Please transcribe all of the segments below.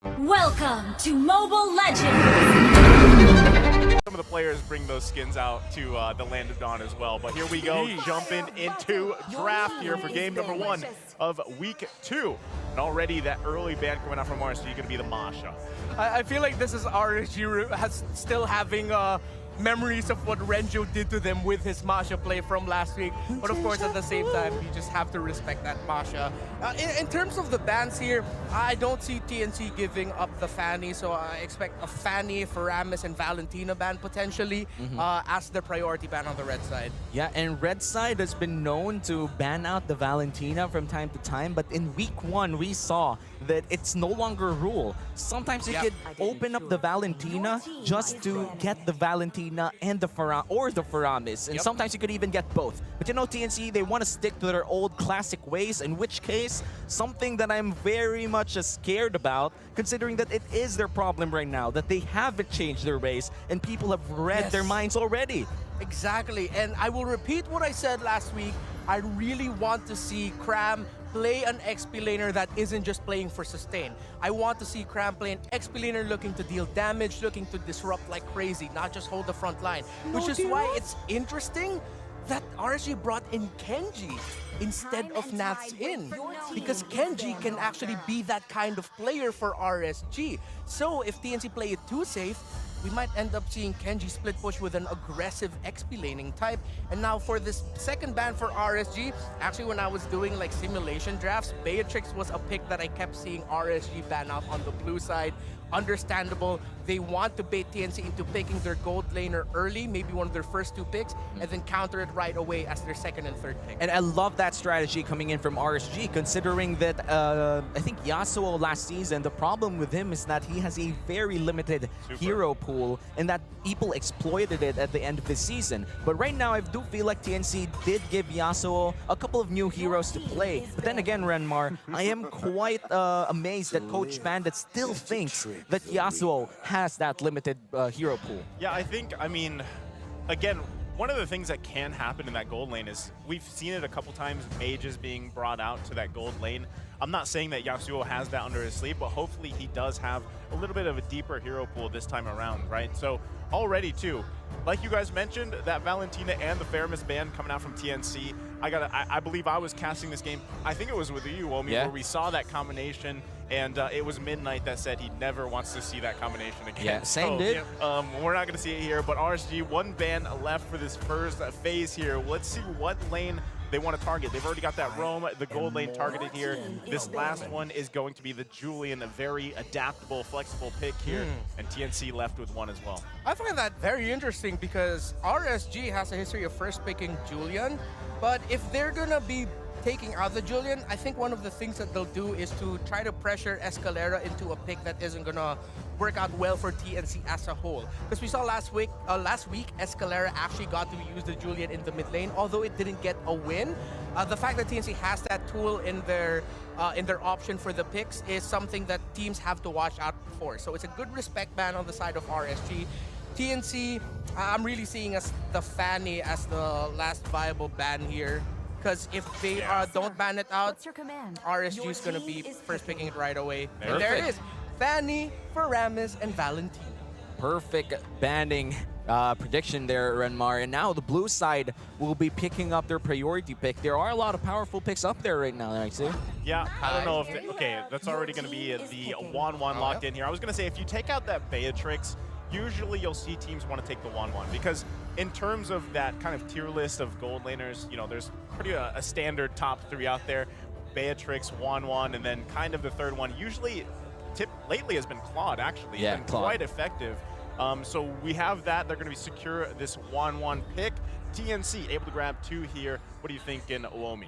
Welcome to Mobile Legends! Some of the players bring those skins out to the Land of Dawn as well. But here we go, jumping into draft here for game number 1 of week 2. And already that early ban coming out from RSG going to be the Masha. I feel like this is RSG still having memories of what Renjo did to them with his Masha play from last week. But of course, at the same time, you just have to respect that Masha. In terms of the bans here, I don't see TNC giving up the Fanny, so I expect a Fanny, Faramis, and Valentina ban potentially as the priority ban on the red side. Yeah, and red side has been known to ban out the Valentina from time to time, but in week 1, we saw that it's no longer a rule. Sometimes you could open up the Valentina just to get the Valentina and the Faramis, and sometimes you could even get both. But you know, TNC, they want to stick to their old classic ways, in which case, something that I'm very much scared about, considering that it is their problem right now, that they haven't changed their ways, and people have read their minds already. Exactly, and I will repeat what I said last week. I really want to see Cram play an XP laner that isn't just playing for sustain. I want to see Cram play an XP laner looking to deal damage, looking to disrupt like crazy, not just hold the front line. Which is why it's interesting that RSG brought in Kenji instead of Nats in, because Kenji can actually be that kind of player for RSG. So if TNC play it too safe, we might end up seeing Kenji split push with an aggressive XP laning type. And now for this second ban for RSG, actually when I was doing like simulation drafts, Beatrix was a pick that I kept seeing RSG ban out on the blue side. Understandable, they want to bait TNC into picking their gold laner early, maybe one of their first 2 picks, and then counter it right away as their second and third pick. And I love that strategy coming in from RSG, considering that I think Yasuo last season, the problem with him is that he has a very limited hero pool, and that people exploited it at the end of the season. But right now, I do feel like TNC did give Yasuo a couple of new heroes to play. But then again, Renmar, I am quite amazed that Coach Bandit still thinks that Yasuo has that limited hero pool. Yeah, I mean, again, one of the things that can happen in that gold lane is we've seen it a couple times, mages being brought out to that gold lane. I'm not saying that Yasuo has that under his sleeve, but hopefully he does have a little bit of a deeper hero pool this time around, right? So already too, like you guys mentioned, that Valentina and the Faramis ban coming out from TNC. I believe I was casting this game, I think it was with you, Omi, where we saw that combination, and it was Midnight that said he never wants to see that combination again. Yeah, same dude. We're not going to see it here, but RSG, 1 ban left for this first phase here. Let's see what lane they want to target. They've already got that roam, the gold lane targeted here. This last one is going to be the Julian, a very adaptable, flexible pick here, and TNC left with 1 as well. I find that very interesting because RSG has a history of first picking Julian, but if they're gonna be taking out the Julian, I think one of the things that they'll do is to try to pressure Escalera into a pick that isn't gonna work out well for TNC as a whole. Because we saw last week, Escalera actually got to use the Julian in the mid lane, although it didn't get a win. The fact that TNC has that tool in their option for the picks is something that teams have to watch out for. So it's a good respect ban on the side of RSG. TNC, I'm really seeing as the Fanny as the last viable ban here. Because if they don't ban it out, RSG is going to be first picking it right away. And there it is. Fanny, Faramis, and Valentina. Perfect banning prediction there, Renmar. And now the blue side will be picking up their priority pick. There are a lot of powerful picks up there right now, I see. Yeah, I don't know if... okay, that's already going to be the 1-1 locked in here. I was going to say, if you take out that Beatrix, usually you'll see teams want to take the 1-1 because in terms of that kind of tier list of gold laners, you know, there's pretty a standard top 3 out there. Beatrix, 1-1, and then kind of the third one. Usually, lately has been Claude, actually. Yeah, been quite effective. So we have that. They're going to be secure this 1-1 pick. TNC able to grab 2 here. What do you think in Uomi?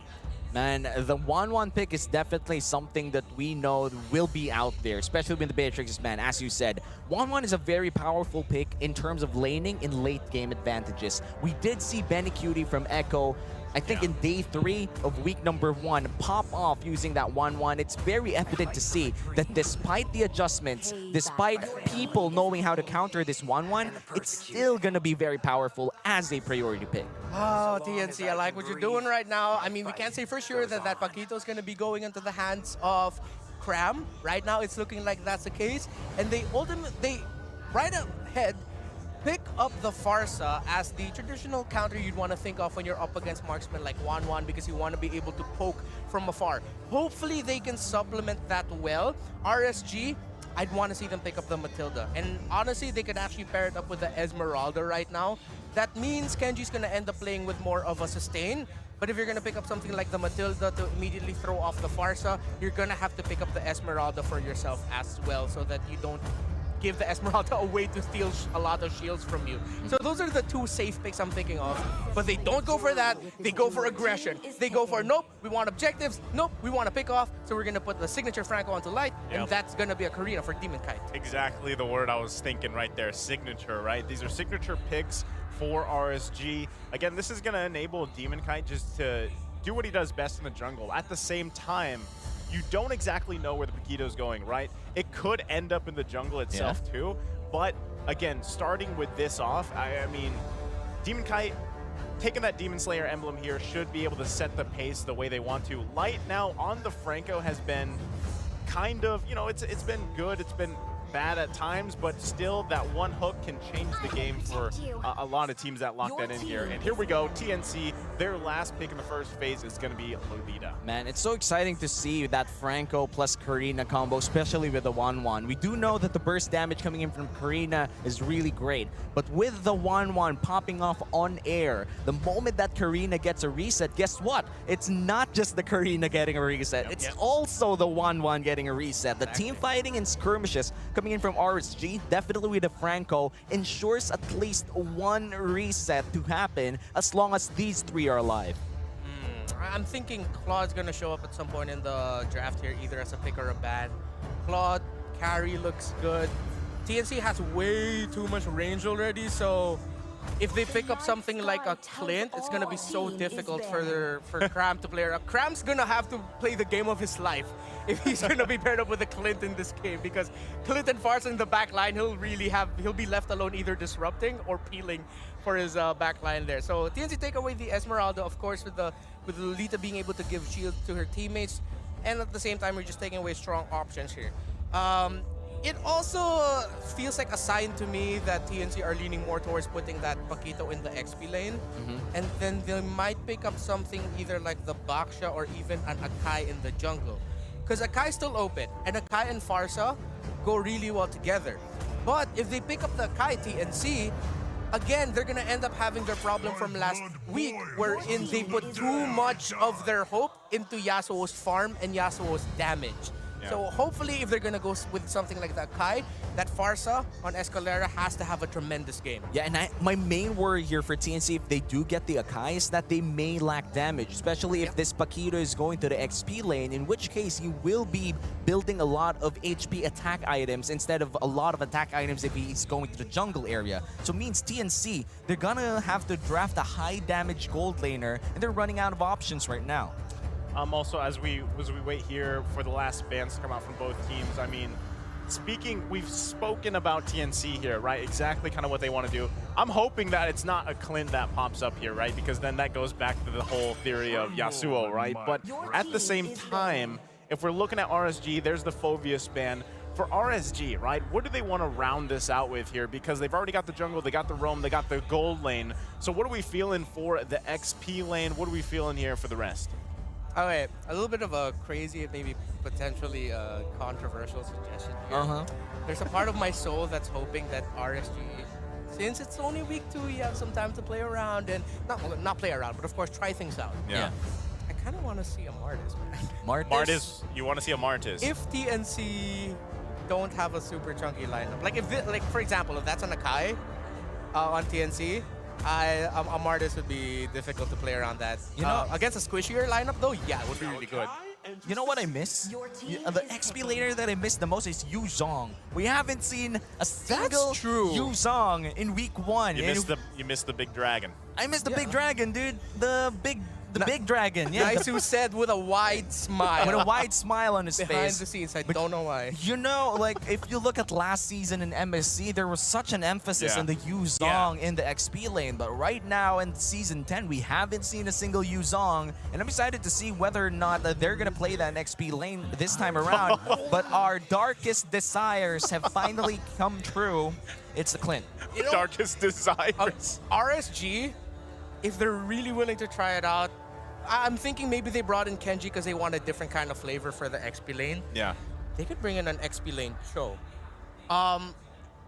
Man, the 1-1 pick is definitely something that we know will be out there, especially when the Beatrix is banned. As you said, 1-1 is a very powerful pick in terms of laning in late game advantages. We did see Benny Cutie from Echo, I think in day 3 of week number 1, pop off using that 1-1. It's very evident to see that despite the adjustments, despite people knowing how to counter this 1-1, it's still going to be very powerful as a priority pick. Oh, TNC, I like what you're doing right now. I mean, we can't say for sure that Paquito is going to be going into the hands of Cram. Right now, it's looking like that's the case. And they right ahead, pick up the Farsa as the traditional counter you'd want to think of when you're up against marksmen like 1-1 because you want to be able to poke from afar. Hopefully, they can supplement that well. RSG, I'd want to see them pick up the Matilda. And honestly, they could actually pair it up with the Esmeralda right now. That means Kenji's going to end up playing with more of a sustain. But if you're going to pick up something like the Matilda to immediately throw off the Farsa, you're going to have to pick up the Esmeralda for yourself as well so that you don't give the Esmeralda away to steal a lot of shields from you. So those are the two safe picks I'm thinking of. But they don't go for that. They go for aggression. They go for, nope, we want objectives. Nope, we want to pick off. So we're going to put the signature Franco onto light. And that's going to be a Karina for Demon Kite. Exactly the word I was thinking right there. Signature, right? These are signature picks for RSG. Again, this is going to enable Demon Kite just to do what he does best in the jungle. At the same time, you don't exactly know where the Paquito's going, right? It could end up in the jungle itself too. But again, starting with this off, I mean, Demon Kite, taking that Demon Slayer emblem here should be able to set the pace the way they want to. Light now on the Franco has been kind of, you know, it's been good, it's been bad at times, but still that one hook can change the game for a lot of teams that lock that in here. And here we go, TNC, their last pick in the first phase is going to be Lolita. Man, it's so exciting to see that Franco plus Karina combo, especially with the 1-1. We do know that the burst damage coming in from Karina is really great, but with the 1-1 popping off on air, the moment that Karina gets a reset, guess what? It's not just the Karina getting a reset, it's also the 1-1 getting a reset. The team fighting and skirmishes coming in from RSG, definitely with the Franco, ensures at least one reset to happen as long as these three are alive. I'm thinking Claude's going to show up at some point in the draft here, either as a pick or a ban. Claude, carry looks good. TNC has way too much range already, so if they pick up something like a Clint, it's going to be so difficult for Cram to play around. Cram's going to have to play the game of his life if he's going to be paired up with a Clint in this game, because Clint and Farsa in the back line, he'll be left alone either disrupting or peeling for his back line there. So TNC take away the Esmeralda, of course, with Lolita being able to give shield to her teammates, and at the same time, we're just taking away strong options here. It also feels like a sign to me that TNC are leaning more towards putting that Paquito in the XP lane. And then they might pick up something either like the Baksha or even an Akai in the jungle. Because Akai's still open, and Akai and Farsa go really well together. But if they pick up the Akai TNC, again, they're going to end up having their problem from last week, wherein they put too much of their hope into Yasuo's farm and Yasuo's damage. So hopefully, if they're going to go with something like that Kai, that Farsa on Escalera has to have a tremendous game. Yeah, and my main worry here for TNC, if they do get the Akai, is that they may lack damage, especially if this Paquito is going to the XP lane, in which case he will be building a lot of HP attack items instead of a lot of attack items if he's going to the jungle area. So it means TNC, they're gonna have to draft a high damage gold laner, and they're running out of options right now. Also, as we wait here for the last bans to come out from both teams, I mean, we've spoken about TNC here, right? Exactly kind of what they want to do. I'm hoping that it's not a Clint that pops up here, right? Because then that goes back to the whole theory of Yasuo, right? But at the same time, if we're looking at RSG, there's the Phoveus ban. For RSG, right, what do they want to round this out with here? Because they've already got the jungle, they got the roam, they got the gold lane. So what are we feeling for the XP lane? What are we feeling here for the rest? Okay, a little bit of a crazy, maybe potentially controversial suggestion here. There's a part of my soul that's hoping that RSG, since it's only week 2, you have some time to play around and not play around, but of course try things out. Yeah. I kind of want to see a Martis, man. Martis, you want to see a Martis? If TNC don't have a super chunky lineup, like for example, if that's an Akai on TNC, a Martis would be difficult to play around that. You know, against a squishier lineup though, yeah, it would be really good. You know what I miss? The XP laner that I miss the most is Yu Zhong. We haven't seen a single Yu Zhong in week 1. You missed the big dragon. I missed the big dragon, dude. The big The big dragon, yeah. Naisu said with a wide smile. With a wide smile on his Behind face. the scenes, I But don't know why. You know, like, if you look at last season in MSC, there was such an emphasis on the Yuzong in the XP lane. But right now in Season 10, we haven't seen a single Yuzong. And I'm excited to see whether or not they're going to play that XP lane this time around. But our darkest desires have finally come true. It's the Clint. You know, Darkest desires. RSG, if they're really willing to try it out, I'm thinking maybe they brought in Kenji because they want a different kind of flavor for the XP lane. Yeah. They could bring in an XP lane show.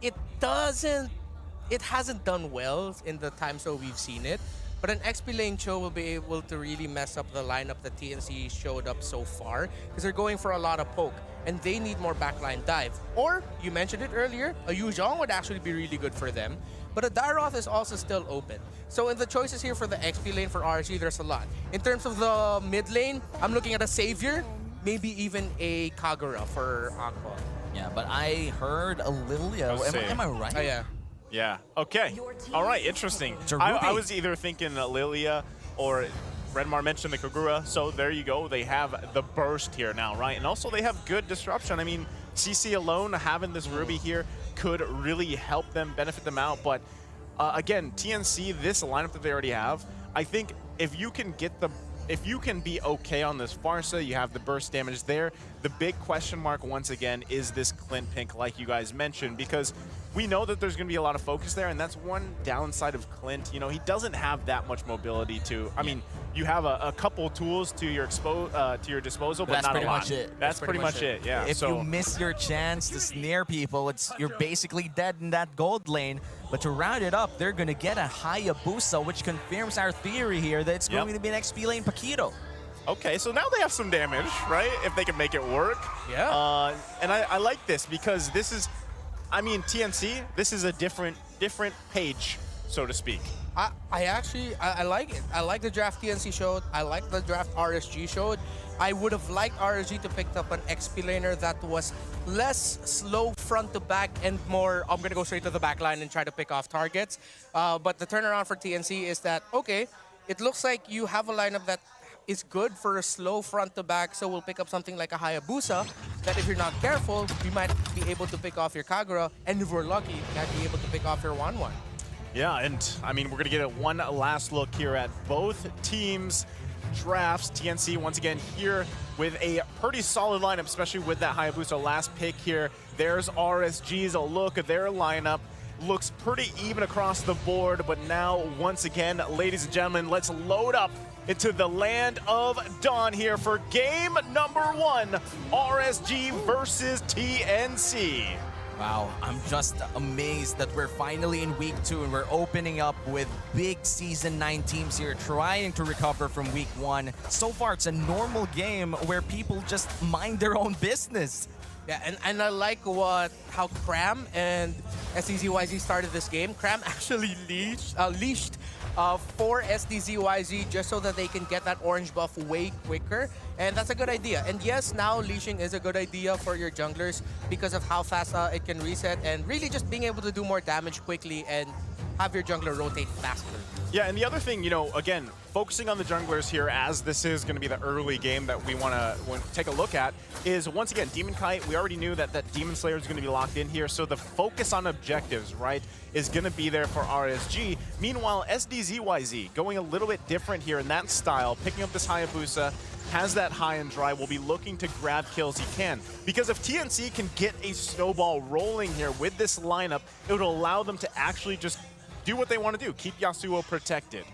It hasn't done well in the time so we've seen it, but an XP lane show will be able to really mess up the lineup that TNC showed up so far because they're going for a lot of poke and they need more backline dive. Or, you mentioned it earlier, a Yuzhong would actually be really good for them, but a Dairoth is also still open. So in the choices here for the XP lane for RSG, there's a lot. In terms of the mid lane, I'm looking at a Savior, maybe even a Kagura for Aqua. Yeah, but I heard a Lilia. Am I right? Oh, yeah. Yeah. Okay. All right. Interesting. I was either thinking Lilia or Redmar mentioned the Kagura. So there you go. They have the burst here now, right? And also they have good disruption. I mean, CC alone having this Ruby here could really help them, benefit them out. But again, TNC, this lineup that they already have, I think if you can get the if you can be okay on this Farsa, you have the burst damage there. The big question mark, once again, is this Clint pick, like you guys mentioned, because we know that there's going to be a lot of focus there, and that's one downside of Clint. You know, he doesn't have that much mobility to, I mean, you have a couple tools to your disposal, but not a lot. Much it. That's pretty much it, yeah. If you miss your chance to snare people, you're basically dead in that gold lane. But to round it up, they're going to get a Hayabusa, which confirms our theory here that it's going to be an XP lane Paquito. Okay, so now they have some damage, right? If they can make it work. Yeah. And I like this because this is, I mean, TNC, this is a different page, so to speak. I like it. I like the draft TNC showed. I like the draft RSG showed. I would have liked RSG to pick up an XP laner that was less slow front to back and more, I'm going to go straight to the back line and try to pick off targets. But the turnaround for TNC is that, okay, it looks like you have a lineup that is good for a slow front to back, so we'll pick up something like a Hayabusa that if you're not careful, you might be able to pick off your Kagura, and if we're lucky, you might be able to pick off your 1-1. Yeah, and I mean, we're going to get one last look here at both teams' drafts. TNC, once again, here with a pretty solid lineup, especially with that Hayabusa last pick here. There's RSG's a look at their lineup. Looks pretty even across the board, but now, once again, ladies and gentlemen, let's load up into the land of Dawn here for game number 1, RSG versus TNC. Wow, I'm just amazed that we're finally in week 2 and we're opening up with big Season 9 teams here trying to recover from week 1. So far, it's a normal game where people just mind their own business. Yeah, and I like how Cram and SDZYZ started this game. Cram actually leashed 4 SDZYZ just so that they can get that orange buff way quicker, and that's a good idea. And yes, now leashing is a good idea for your junglers because of how fast it can reset and really just being able to do more damage quickly and have your jungler rotate faster. Yeah, and the other thing, you know, again, focusing on the junglers here, as this is going to be the early game that we want to take a look at, is once again, Demon Kite, we already knew that Demon Slayer is going to be locked in here, so the focus on objectives, right, is going to be there for RSG. Meanwhile, SDZYZ going a little bit different here in that style, picking up this Hayabusa, has that high and dry, will be looking to grab kills he can. Because if TNC can get a snowball rolling here with this lineup, it would allow them to actually just do what they want to do, keep Yasuo protected.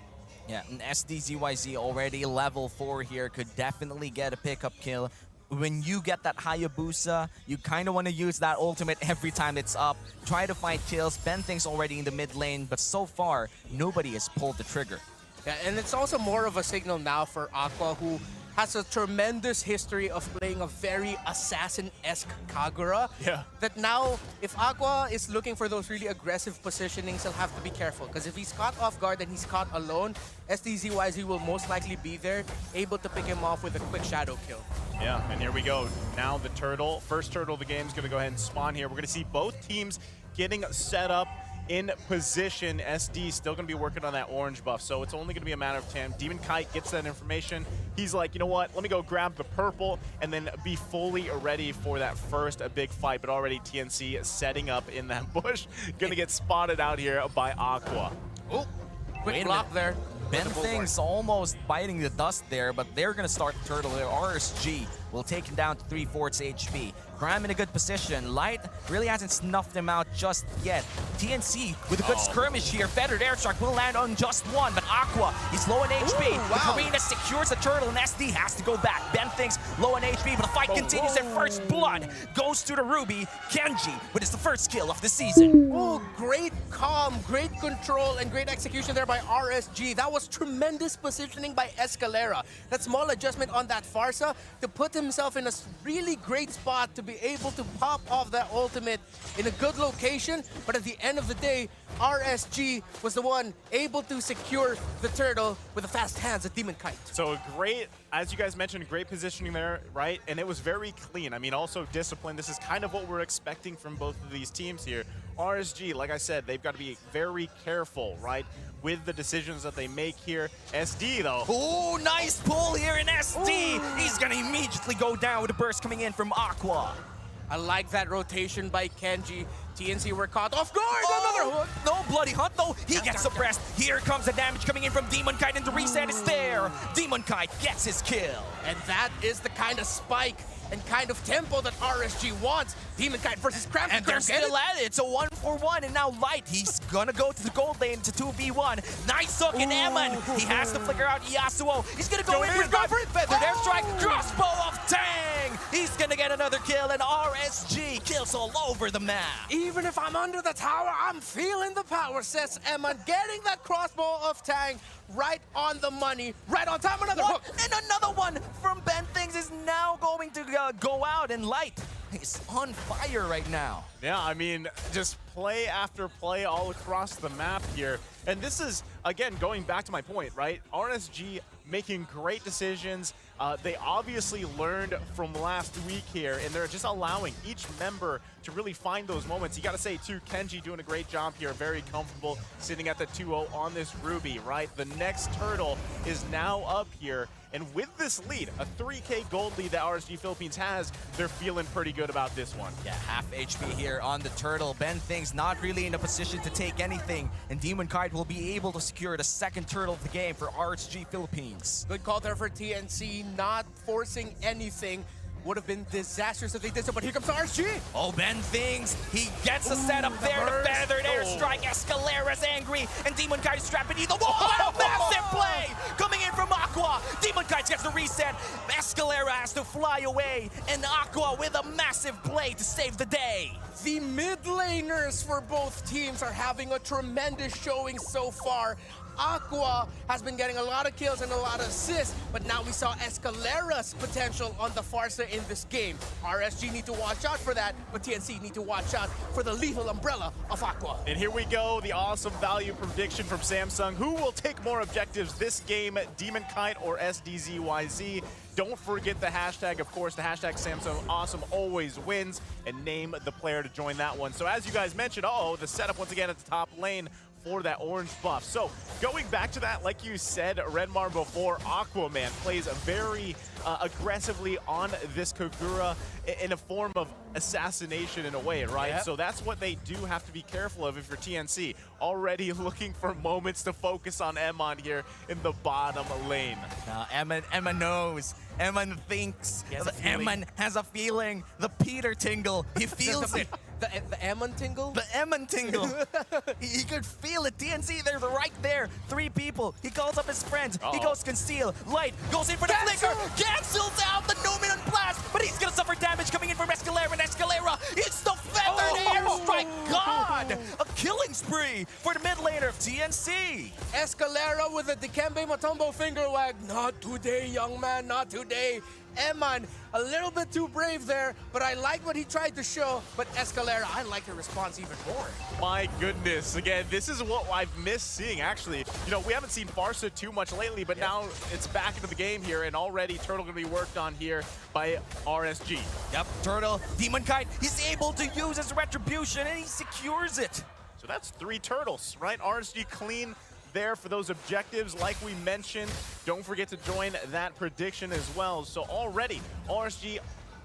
Yeah, and SDZYZ already level 4 here could definitely get a pickup kill. When you get that Hayabusa, you kind of want to use that ultimate every time it's up. Try to find kills. Benthink's already in the mid lane, but so far, nobody has pulled the trigger. Yeah, and it's also more of a signal now for Aqua, who has a tremendous history of playing a very assassin-esque Kagura. Yeah. That now, if Aqua is looking for those really aggressive positionings, he'll have to be careful. Because if he's caught off guard and he's caught alone, SDZYZ will most likely be there, able to pick him off with a quick shadow kill. Yeah, and here we go. Now the turtle, first turtle of the game is going to go ahead and spawn here. We're going to see both teams getting set up in position. SD still going to be working on that orange buff, so it's only going to be a matter of time. Demon Kite gets that information. He's like, you know what, let me go grab the purple and then be fully ready for that first big fight. But already TNC setting up in that bush. Going to get spotted out here by Aqua. Oh, quick block there. Ben Things almost biting the dust there, but they're going to start the turtle there. RSG will take him down to 3/4 HP. Cram in a good position. Light really hasn't snuffed him out just yet. TNC with a good skirmish here. Feathered Airstrike will land on just one, but Aqua, he's low in HP. Ooh, wow. The Karina secures the turtle, and SD has to go back. Ben Things low in HP, but the fight continues, and first blood goes to the Ruby. Kenji with his first kill of the season. Oh, great calm, great control, and great execution there by RSG. That was tremendous positioning by Escalera. That small adjustment on that Farsa to put himself in a really great spot to be able to pop off that ultimate in a good location. But at the end of the day, RSG was the one able to secure the turtle with the fast hands of Demon Kite. So a great, as you guys mentioned, great positioning there, right? And it was very clean. I mean, also discipline. This is kind of what we're expecting from both of these teams here. RSG, like I said, they've got to be very careful, right, with the decisions that they make here. SD, though. Oh, nice pull here in SD. Ooh. He's going to immediately go down with a burst coming in from Aqua. I like that rotation by Kenji. TNC were caught off guard. Another hook. No bloody hunt though. He gets suppressed. Here comes the damage coming in from Demon Kite, and the reset is there. Demon Kite gets his kill. And that is the kind of spike and kind of tempo that RSG wants. Demon Kite versus Cramp. And they're still at it. It's a 1-for-1, and now Light, he's gonna go to the gold lane to 2v1. Nice hook, and Eman, he has to flicker out Yasuo. He's gonna go in for it. Feathered Airstrike, crossbow of Tang. He's gonna get another kill, and RSG kills all over the map. Even if I'm under the tower, I'm feeling the power, says Eman. Getting that crossbow of Tang right on the money, right on time. Another hook. And another one from Ben Things is now going to go out, and Light is on fire right now. Yeah, I mean, just play after play all across the map here. And this is, again, going back to my point, right? RSG making great decisions. They obviously learned from last week here, and they're just allowing each member to really find those moments. You got to say, too, Kenji doing a great job here, very comfortable sitting at the 2-0 on this Ruby, right? The next turtle is now up here, and with this lead, a 3K gold lead that RSG Philippines has, they're feeling pretty good about this one. Yeah, half HP here on the turtle. Ben Things not really in a position to take anything, and Demon Kite will be able to secure the second turtle of the game for RSG Philippines. Good call there for TNC, not forcing anything. Would have been disastrous if they did so, but here comes RSG. Oh, Ben Things, he gets a setup there. The Feathered Airstrike, Escalera's angry, and Demon Kite is trapped beneath the wall. What a massive play coming in from Aqua. Demon Kite gets the reset. Escalera has to fly away, and Aqua with a massive play to save the day. The mid laners for both teams are having a tremendous showing so far. Aqua has been getting a lot of kills and a lot of assists, but now we saw Escalera's potential on the Farsa in this game. RSG need to watch out for that, but TNC need to watch out for the lethal umbrella of Aqua. And here we go, the awesome value prediction from Samsung. Who will take more objectives this game, Demon Kite or SDZYZ? Don't forget the hashtag, of course, the hashtag Samsung Awesome always wins, and name the player to join that one. So as you guys mentioned, the setup once again at the top lane for that orange buff. So going back to that, like you said, Redmar before, Aquaman plays very aggressively on this Kagura in a form of assassination in a way, right? Yep. So that's what they do have to be careful of if you're TNC. Already looking for moments to focus on Emon here in the bottom lane. Now, Emma knows. Emma thinks. Emma has a feeling. The Peter tingle. He feels it. The Emon tingle? The Emon tingle. he could feel it. TNC, they're right there. 3 people. He calls up his friends. He goes conceal. Light goes in for the flicker. Cancels out the Numenon blast, but he's gonna suffer damage coming in from Escalera, and Escalera, it's the Feathered Airstrike. God! A killing spree for the mid laner of TNC. Escalera with a Dikembe Mutombo finger wag. Not today, young man, not today. Eman, a little bit too brave there, but I like what he tried to show. But Escalera, I like the response even more. My goodness, again, this is what I've missed seeing, actually. You know, we haven't seen Farsa too much lately, but now it's back into the game here, and already Turtle gonna be worked on here by RSG. Yep, Turtle, Demon Kite, he's able to use his retribution, and he secures it. So that's 3 turtles, right? RSG clean there for those objectives like we mentioned. Don't forget to join that prediction as well. So already RSG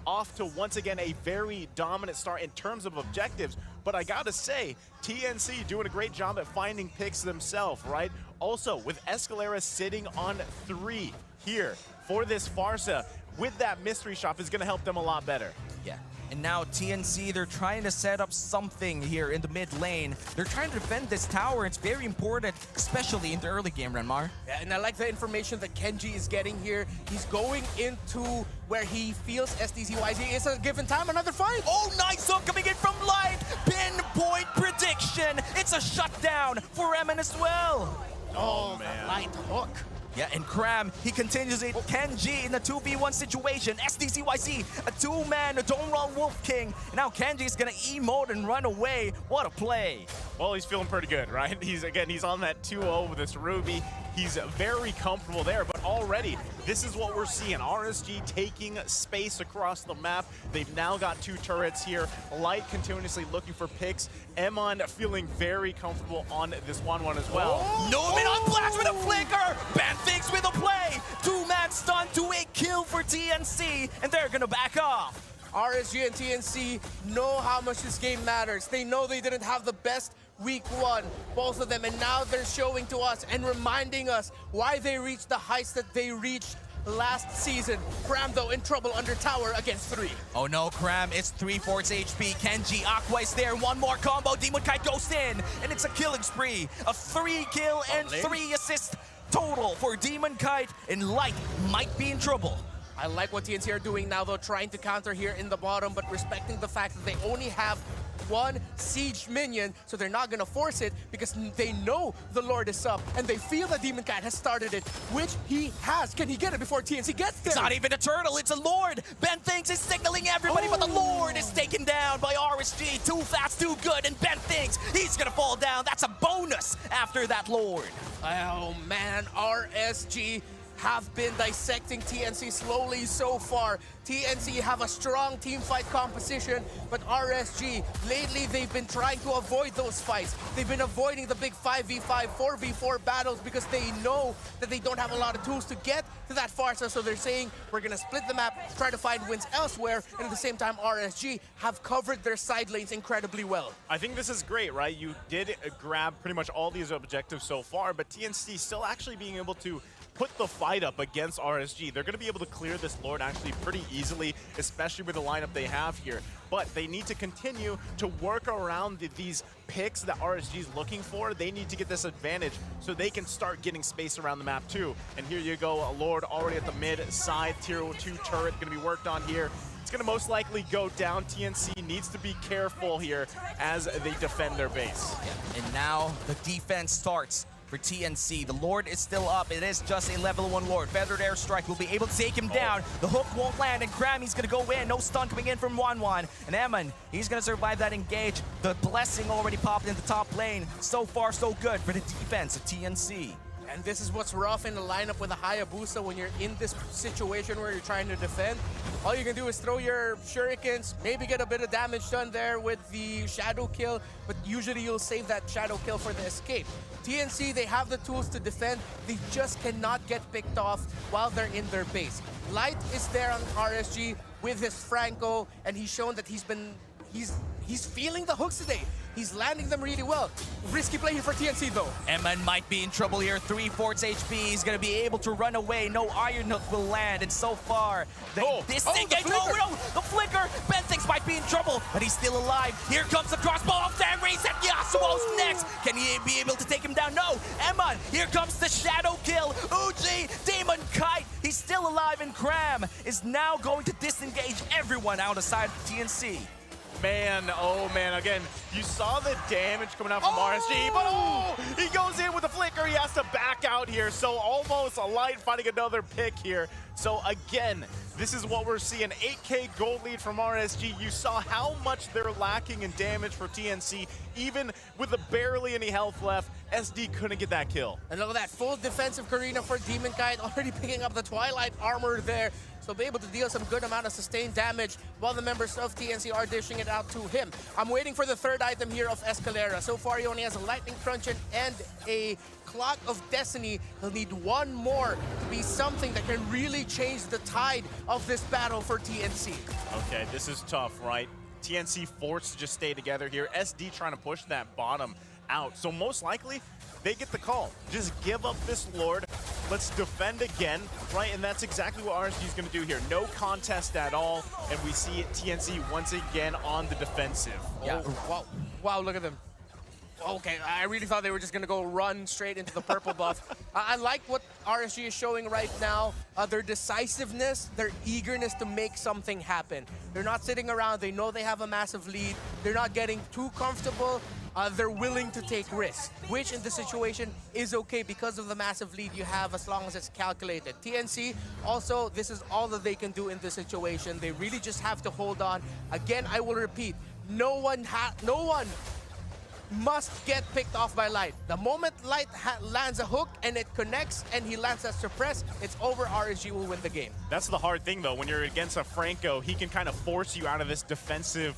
off to once again a very dominant start in terms of objectives, but I gotta say TNC doing a great job at finding picks themselves, right? Also with Escalera sitting on 3 here for this Farsa with that mystery shop is gonna help them a lot better. Yeah. And now TNC, they're trying to set up something here in the mid lane. They're trying to defend this tower. It's very important, especially in the early game, Ranmar. Yeah, and I like the information that Kenji is getting here. He's going into where he feels SDZYZ is a given time, another fight. Oh, nice hook coming in from Light. Pinpoint prediction. It's a shutdown for Emin as well. Oh, man. The light hook. Yeah, and Cram, he continues it. Kenji in a 2v1 situation. SDCYC, a 2-man, a Don't Run Wolf King. Now Kenji's gonna emote and run away. What a play. Well, he's feeling pretty good, right? He's on that 2-0 with this Ruby. He's very comfortable there, but already this is what we're seeing. RSG taking space across the map. They've now got 2 turrets here. Light continuously looking for picks. Emon feeling very comfortable on this 1-1 as well. Noman on blast with a flicker. Banthinks with a play. 2-man stun to a kill for TNC, and they're gonna back off. RSG and TNC know how much this game matters. They know they didn't have the best week 1, both of them, and now they're showing to us and reminding us why they reached the heights that they reached last season. Cram, though, in trouble under tower against 3. Oh no, Cram, it's 3/4 HP. Kenji, Aqua is there, 1 more combo. Demon Kite goes in, and it's a killing spree. A 3 kill and 3 assists total for Demon Kite, and Light might be in trouble. I like what TNC are doing now, though, trying to counter here in the bottom, but respecting the fact that they only have 1 siege minion, so they're not gonna force it because they know the Lord is up, and they feel that Demon Kite has started it, which he has. Can he get it before TNC gets there? It's not even a turtle, it's a Lord. Banthinks is signaling everybody, but the Lord is taken down by RSG. Too fast, too good, and Banthinks, he's gonna fall down. That's a bonus after that Lord. Oh man, RSG have been dissecting TNC slowly so far. TNC have a strong team fight composition, but RSG, lately they've been trying to avoid those fights. They've been avoiding the big 5v5, 4v4 battles because they know that they don't have a lot of tools to get to that Farsa, so they're saying, we're gonna split the map, try to find wins elsewhere, and at the same time, RSG have covered their side lanes incredibly well. I think this is great, right? You did grab pretty much all these objectives so far, but TNC still actually being able to put the fight up against RSG. They're going to be able to clear this Lord actually pretty easily, especially with the lineup they have here. But they need to continue to work around these picks that RSG is looking for. They need to get this advantage so they can start getting space around the map too. And here you go, a Lord already at the mid side, tier 2 turret going to be worked on here. It's going to most likely go down. TNC needs to be careful here as they defend their base. Yeah. And now the defense starts for TNC. The Lord is still up. It is just a level 1 Lord. Feathered Airstrike will be able to take him down. The hook won't land, and Grammy's gonna go in. No stun coming in from 1-1. And Emin, he's gonna survive that engage. The blessing already popped in the top lane. So far, so good for the defense of TNC. And this is what's rough in the lineup with a Hayabusa when you're in this situation where you're trying to defend. All you can do is throw your shurikens, maybe get a bit of damage done there with the shadow kill, but usually you'll save that shadow kill for the escape. TNC, they have the tools to defend, they just cannot get picked off while they're in their base. Light is there on RSG with his Franco, and he's shown that he's feeling the hooks today. He's landing them really well. Risky play here for TNC though. Emin might be in trouble here. 3/4 HP. He's gonna be able to run away. No Iron Hook will land. And so far, disengage. The flicker. Benthinks might be in trouble, but he's still alive. Here comes the crossbow off there. Reset. Yasuo's next. Can he be able to take him down? No. Emin. Here comes the shadow kill. Uji. Demon Kite. He's still alive, and Cram is now going to disengage everyone outside of TNC. Man, oh man, again, you saw the damage coming out from RSG, but he goes in with a flicker. He has to back out here, so almost a Light finding another pick here. So again, this is what we're seeing, 8K gold lead from RSG. You saw how much they're lacking in damage for TNC, even with barely any health left. SD couldn't get that kill. And look at that full defensive Karina for Demon Kite, already picking up the Twilight armor there. So So be able to deal some good amount of sustained damage while the members of TNC are dishing it out to him. I'm waiting for the third item here of Escalera. So far, he only has a Lightning Truncheon and a Clock of Destiny. He'll need one more to be something that can really change the tide of this battle for TNC. Okay, this is tough, right? TNC forced to just stay together here. SD trying to push that bottom out. So most likely, they get the call. Just give up this Lord. Let's defend again, right? And that's exactly what RSG is going to do here. No contest at all. And we see TNC once again on the defensive. Yeah. Wow. Wow, look at them. Okay, I really thought they were just going to go run straight into the purple buff. I like what RSG is showing right now. Their decisiveness, their eagerness to make something happen. They're not sitting around. They know they have a massive lead. They're not getting too comfortable. They're willing to take risks, which in this situation is okay because of the massive lead you have as long as it's calculated. TNC, also, this is all that they can do in this situation. They really just have to hold on. Again, I will repeat, no one must get picked off by Light. The moment Light lands a hook and it connects and he lands that suppress, it's over. RSG will win the game. That's the hard thing, though. When you're against a Franco, he can kind of force you out of this defensive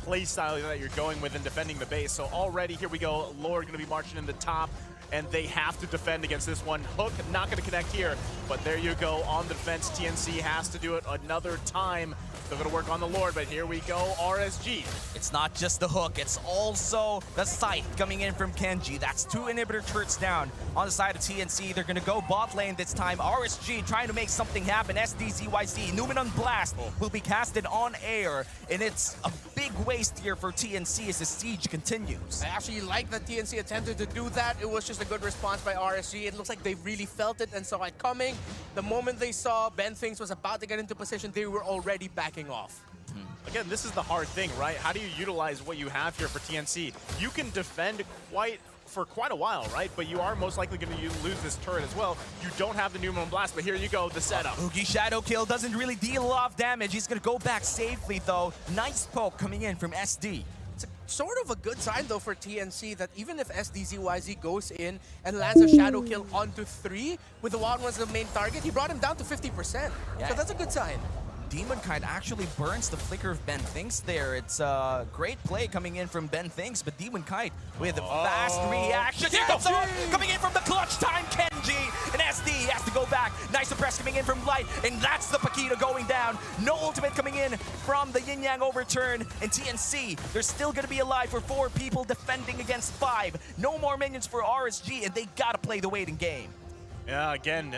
play style that you're going with and defending the base. So already, here we go. Lord going to be marching in the top, and they have to defend against this one. Hook not going to connect here, but there you go. On the defense, TNC has to do it another time. They're going to work on the Lord, but here we go, RSG. It's not just the hook, it's also the Scythe coming in from Kenji. That's 2 inhibitor turrets down on the side of TNC. They're going to go bot lane this time. RSG trying to make something happen. SDZYZ, Numenon Blast will be casted on air, and it's a big waste here for TNC as the siege continues. I actually like that TNC attempted to do that. It was just a good response by RSG. It looks like they really felt it and saw it coming. The moment they saw Ben Things was about to get into position, they were already backing off. Again, this is the hard thing, right? How do you utilize what you have here for TNC? You can defend for quite a while, right? But you are most likely going to lose this turret as well. You don't have the Numenon Blast, but here you go, the setup. Oogie Shadow Kill doesn't really deal a lot of damage. He's going to go back safely, though. Nice poke coming in from SD. It's sort of a good sign, though, for TNC that even if SDZYZ goes in and lands a Shadow Kill onto 3, with the Wild Ones the main target, he brought him down to 50%. Yeah. So that's a good sign. Demon Kite actually burns the flicker of Ben Things there. It's a great play coming in from Ben Things, but Demon Kite with a fast reaction. Coming in from the clutch time, Kenji, and SD has to go back. Nice suppress coming in from Light, and that's the Paquito going down. No ultimate coming in from the Yin Yang overturn, and TNC, they're still going to be alive for 4 people defending against 5. No more minions for RSG, and they got to play the waiting game. Yeah, again,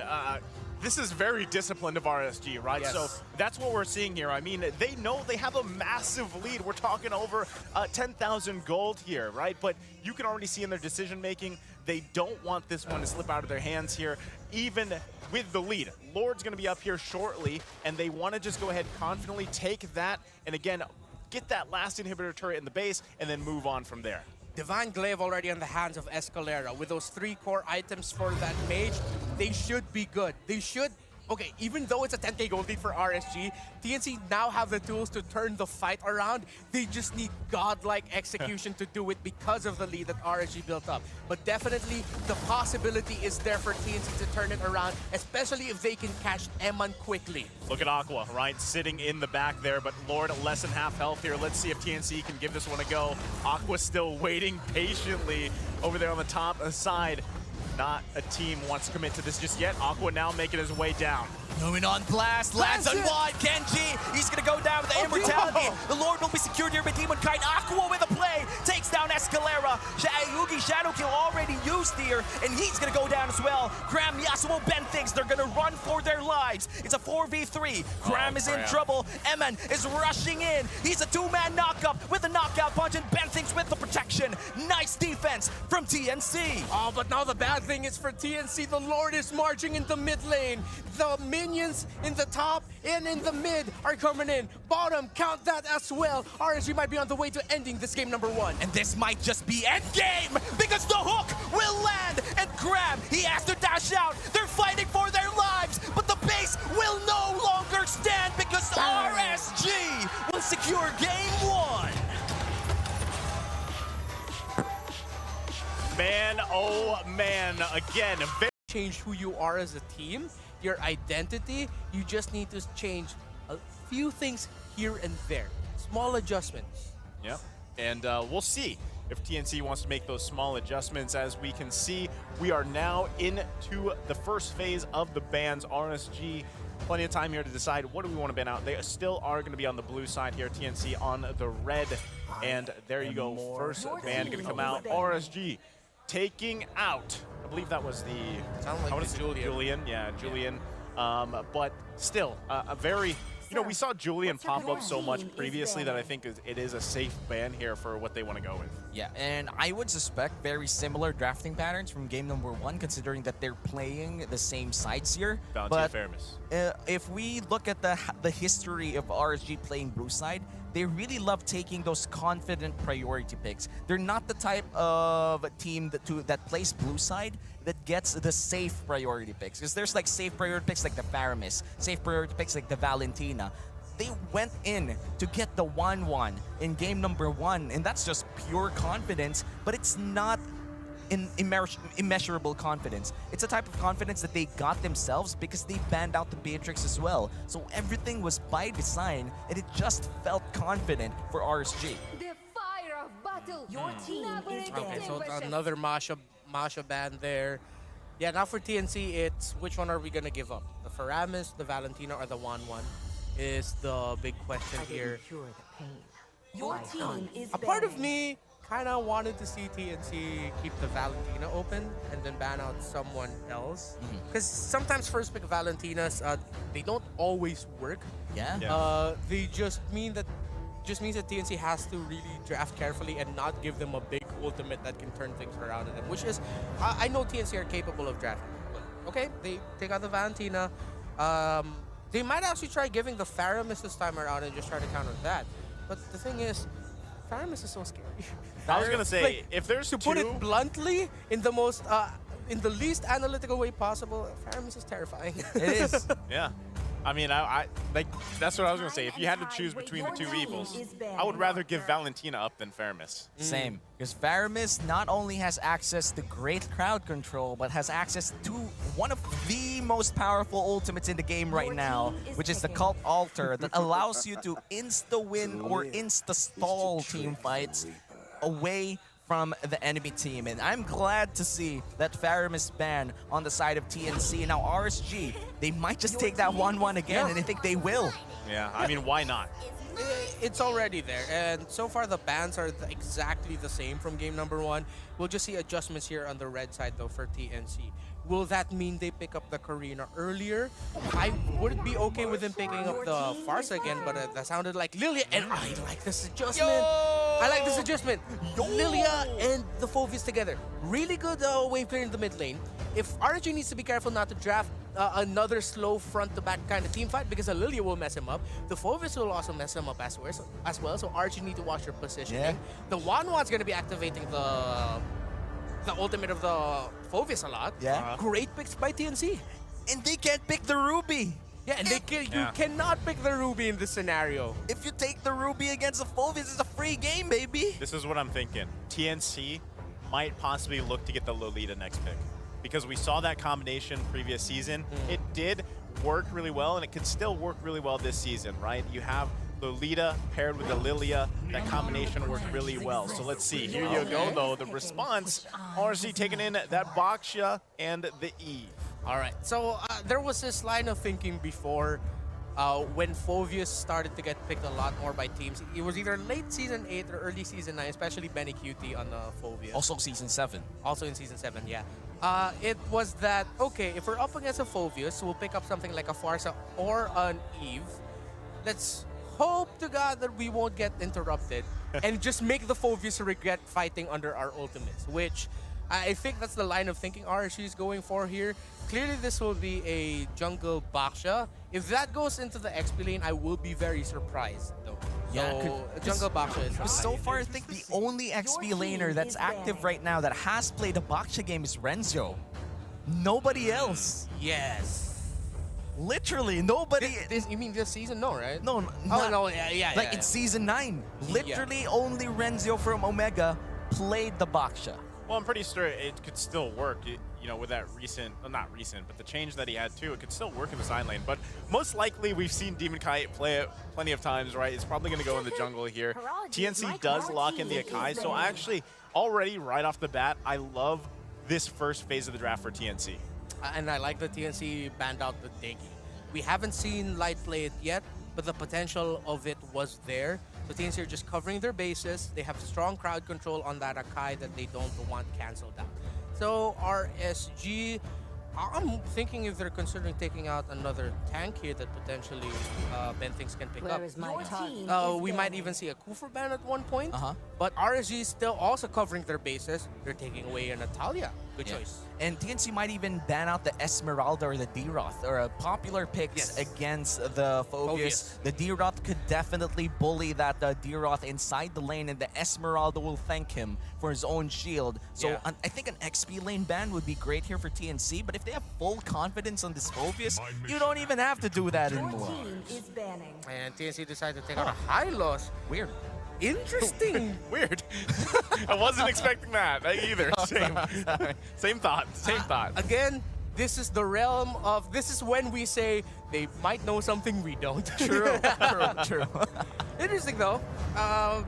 this is very disciplined of RSG, right? Yes. So that's what we're seeing here. I mean, they know they have a massive lead. We're talking over 10,000 gold here, right? But you can already see in their decision-making, they don't want this one to slip out of their hands here, even with the lead. Lord's going to be up here shortly, and they want to just go ahead and confidently take that, and again, get that last inhibitor turret in the base, and then move on from there. Divine Glaive already on the hands of Escalera. With those 3 core items for that mage, they should be good. They should... Okay, even though it's a 10k gold lead for RSG, TNC now have the tools to turn the fight around. They just need godlike execution to do it because of the lead that RSG built up. But definitely, the possibility is there for TNC to turn it around, especially if they can catch Eman quickly. Look at Aqua, right? Sitting in the back there, but Lord less than half health here. Let's see if TNC can give this one a go. Aqua still waiting patiently over there on the top side. Not a team wants to commit to this just yet. Aqua now making his way down. Numenon Blast lands on wide. Kenji, he's going to go down with the immortality. The Lord will be secured here by Demon Kite. Aqua with a play, takes down Escalera. Yugi Shadow Kill already used here, and he's going to go down as well. Cram, Yasuo, Ben Things, they're going to run for their lives. It's a 4v3. Cram is in trouble. Eman is rushing in. He's a 2-man knockup with a knockout punch, and Ben Things with the protection. Nice defense from TNC. Oh, but now the bad thing is for TNC, the Lord is marching into mid lane. The minions in the top and in the mid are coming in. Bottom, count that as well. RSG might be on the way to ending this game number 1. And this might just be endgame because the hook will land and Graham, he has to dash out. They're fighting for their lives, but the base will no longer stand because RSG will secure game 1. Man, oh man, again, Change who you are as a team. your identity. You just need to change a few things here and there. Small adjustments. Yeah, and we'll see if TNC wants to make those small adjustments. As we can see, we are now into the first phase of the bans. RSG, plenty of time here to decide what do we want to ban out. They still are going to be on the blue side here, TNC on the red. And there you go, first ban going to come out. RSG taking out, I believe that was the, Sounded like Julian. Yeah, Julian. But still, a very, you know, we saw Julian pop up so much previously that I think it is a safe ban here for what they want to go with. Yeah, and I would suspect very similar drafting patterns from game number 1, considering that they're playing the same sides here. Valentina But Faramis. if we look at the history of RSG playing blue side, they really love taking those confident priority picks. They're not the type of team that plays blue side that gets the safe priority picks. Because there's like safe priority picks like the Faramis, safe priority picks like the Valentina. They went in to get the 1-1 in game number 1, and that's just pure confidence, but it's not immeasurable confidence. It's a type of confidence that they got themselves because they banned out the Beatrix as well. So everything was by design, and it just felt confident for RSG. The fire of battle. Your team is Okay, so there. another Masha ban there. Yeah, now for TNC, it's which one are we gonna give up? The Faramis, the Valentina, or the 1-1 is the big question here. Your team is A part of me kind of wanted to see TNC keep the Valentina open and then ban out someone else. Because sometimes first pick Valentinas, they don't always work. Yeah. They just means that TNC has to really draft carefully and not give them a big ultimate that can turn things around in them. Which is, I know TNC are capable of drafting. But okay, they take out the Valentina. They might actually try giving the Faramis this time around and just try to counter that. But the thing is, Faramis is so scary. I was going to say, Like, if there's to put it bluntly, in the most, in the least analytical way possible, Faramis is terrifying. It is. Yeah. I mean, I like that's what I was gonna say. If you had to choose between the two evils, I would rather give Valentina up than Faramis. Same. Because Faramis not only has access to great crowd control, but has access to one of the most powerful ultimates in the game right now, which is the Cult Altar, that allows you to insta-win or insta-stall team fights away from the enemy team. And I'm glad to see that Faramis ban on the side of TNC. Now RSG, they might just take that 1-1 again, and I think they will. Yeah, I mean, why not? It's already there, and so far the bans are exactly the same from game number 1. We'll just see adjustments here on the red side though for TNC. Will that mean they pick up the Karina earlier? I would be okay with them picking up the Farsa again, but that sounded like Lilia, and I like this adjustment. I like this adjustment. Lilia and the Phovis together. Really good wave clear in the mid lane. If RG needs to be careful not to draft another slow front-to-back kind of team fight, because Lilia will mess him up. The Phovis will also mess him up as well, so RG need to watch their positioning. Yeah. The Wanwan's going to be activating the ultimate of the Phovis a lot. Yeah. Great picks by TNC. And they can't pick the Ruby. Yeah, and you cannot pick the Ruby in this scenario. If you take the Ruby against the Phovis, it's a free game, baby. This is what I'm thinking. TNC might possibly look to get the Lolita next pick, because we saw that combination previous season. It did work really well, and it could still work really well this season, right? You have Lolita paired with the Lilia. That combination worked really well. So let's see. Here you go, though. The response, RC taking in that Baksha and the Eve. All right, so there was this line of thinking before when Phovius started to get picked a lot more by teams. It was either late season 8 or early season 9, especially Benny QT on Phovius. Also season 7. Also in season 7, yeah. It was that, okay, if we're up against a Phovius, we'll pick up something like a Farsa or an Eve. Let's hope to God that we won't get interrupted and just make the Phovius regret fighting under our ultimates, which I think that's the line of thinking RSG is going for here. Clearly, this will be a jungle Baksha. If that goes into the XP lane, I will be very surprised, though. Yeah, so, jungle Baksha is Because so far, I think the only XP laner that's active right now that has played a Baksha game is Renzo. Nobody else. Yes. Literally, nobody. You mean this season? No, right? No, Oh, no, yeah. Like it's season 9. Literally, only Renzo from Omega played the Baksha. Well, I'm pretty sure it could still work. you know, with that recent, well, not recent, but the change that he had too, it could still work in the side lane. But most likely, we've seen Demon Kite play it plenty of times, right? It's probably going to go in the jungle here. TNC does lock in the Akai, so actually, already right off the bat, I love this first phase of the draft for TNC. And I like the TNC banned out the Diggy. We haven't seen Light play it yet, but the potential of it was there. So TNC are just covering their bases. They have strong crowd control on that Akai that they don't want canceled out. So RSG, I'm thinking if they're considering taking out another tank here that potentially Benthinks can pick up. We might even see a Kufor ban at one point. But RSG is still also covering their bases. They're taking away a Natalia. Good choice. And TNC might even ban out the Esmeralda or the D-Roth, or popular picks against the Phobius. The D-Roth could definitely bully that D-Roth inside the lane, and the Esmeralda will thank him for his own shield. So I think an XP lane ban would be great here for TNC, but if they have full confidence on this Phobius, you don't even have to do that anymore. And TNC decided to take out a high loss. Weird. Interesting. Weird. I wasn't expecting that either. Same thought. Same thought. Again, this is the realm of, this is when we say they might know something we don't. True. True. Interesting though. A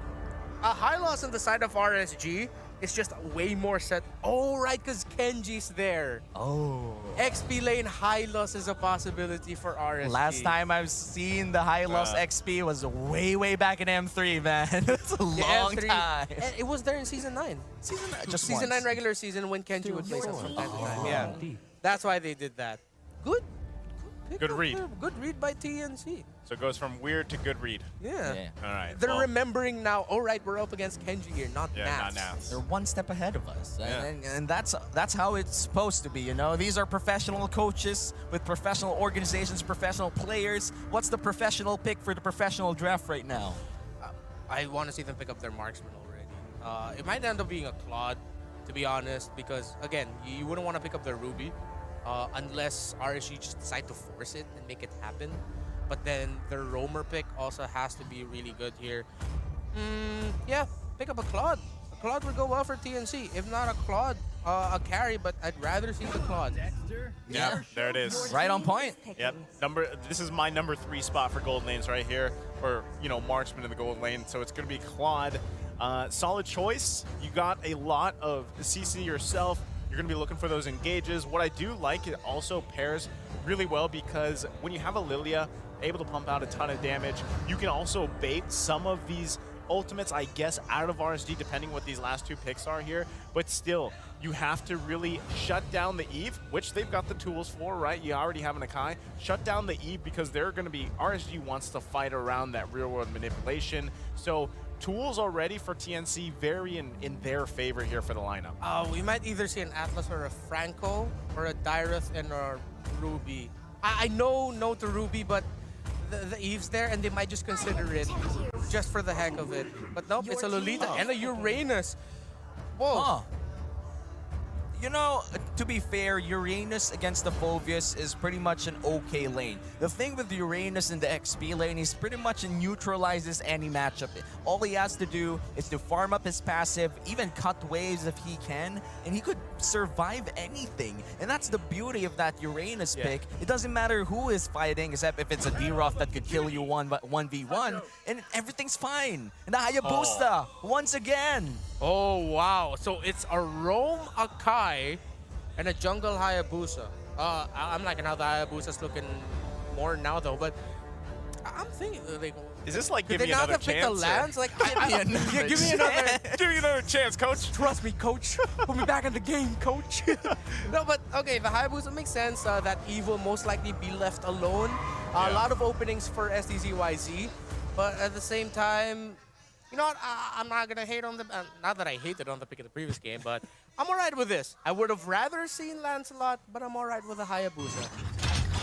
high loss on the side of RSG is just way more set. Oh, right, because Kenji's there. Oh. XP lane high loss is a possibility for RSG. Last time I've seen the high loss XP was way back in M3, man. It's a long time. And it was there in Season 9. Season 9 regular season when Kenji would play from time to time. Yeah. That's why they did that. Good. Good read. Good read by TNC. So it goes from weird to good read. Yeah. All right. They're remembering now, all right, we're up against Kenji here, not Nats. Not Nats. They're one step ahead of us. And that's how it's supposed to be, you know? These are professional coaches with professional organizations, professional players. What's the professional pick for the professional draft right now? I want to see them pick up their marksman already. It might end up being a Claude, to be honest, because, again, you wouldn't want to pick up their Ruby unless RSG just decide to force it and make it happen. But then their roamer pick also has to be really good here. Yeah, pick up a Claude. A Claude would go well for TNC. If not a Claude, a carry, but I'd rather see the Claude. Yeah, there it is. Right on point. Yep. This is my number 3 spot for gold lanes right here, or, you know, marksman in the gold lane. So it's going to be Claude. Solid choice. You got a lot of CC yourself. You're going to be looking for those engages. What I do like, it also pairs really well because when you have a Lilia able to pump out a ton of damage, you can also bait some of these ultimates, I guess, out of RSG, depending what these last 2 picks are here. But still, you have to really shut down the Eve, which they've got the tools for, right? You already have an Akai. Shut down the Eve because they're going to be, RSG wants to fight around that real-world manipulation. So tools already for TNC very in their favor here for the lineup. We might either see an Atlas or a Franco, or a Dyrith and a Ruby. I know no to Ruby, but the Eve's there, and they might just consider it just for the heck of it. But nope, it's a Lolita and a Uranus. Whoa. You know, to be fair, Uranus against the Phobius is pretty much an okay lane. The thing with Uranus in the XP lane, he's pretty much neutralizes any matchup. All he has to do is to farm up his passive, even cut waves if he can, and he could survive anything. And that's the beauty of that Uranus pick. It doesn't matter who is fighting, except if it's a D-Roth that could kill you 1v1, and everything's fine. And the Hayabusa, once again. Oh, wow. So it's a Roam Akai and a Jungle Hayabusa. I'm liking how the Hayabusa's looking more now, though. But I'm thinking, like, is this like, give did me they not another have picked the chance? lands? Like, give me another chance, coach. Trust me, coach. Put me back in the game, coach. No, but okay, the Hayabusa makes sense. That Eve will most likely be left alone. A lot of openings for SDZYZ, but at the same time, you know what? I'm not gonna hate on the. Not that I hated on the pick of the previous game, but I'm alright with this. I would have rather seen Lancelot, but I'm alright with the Hayabusa.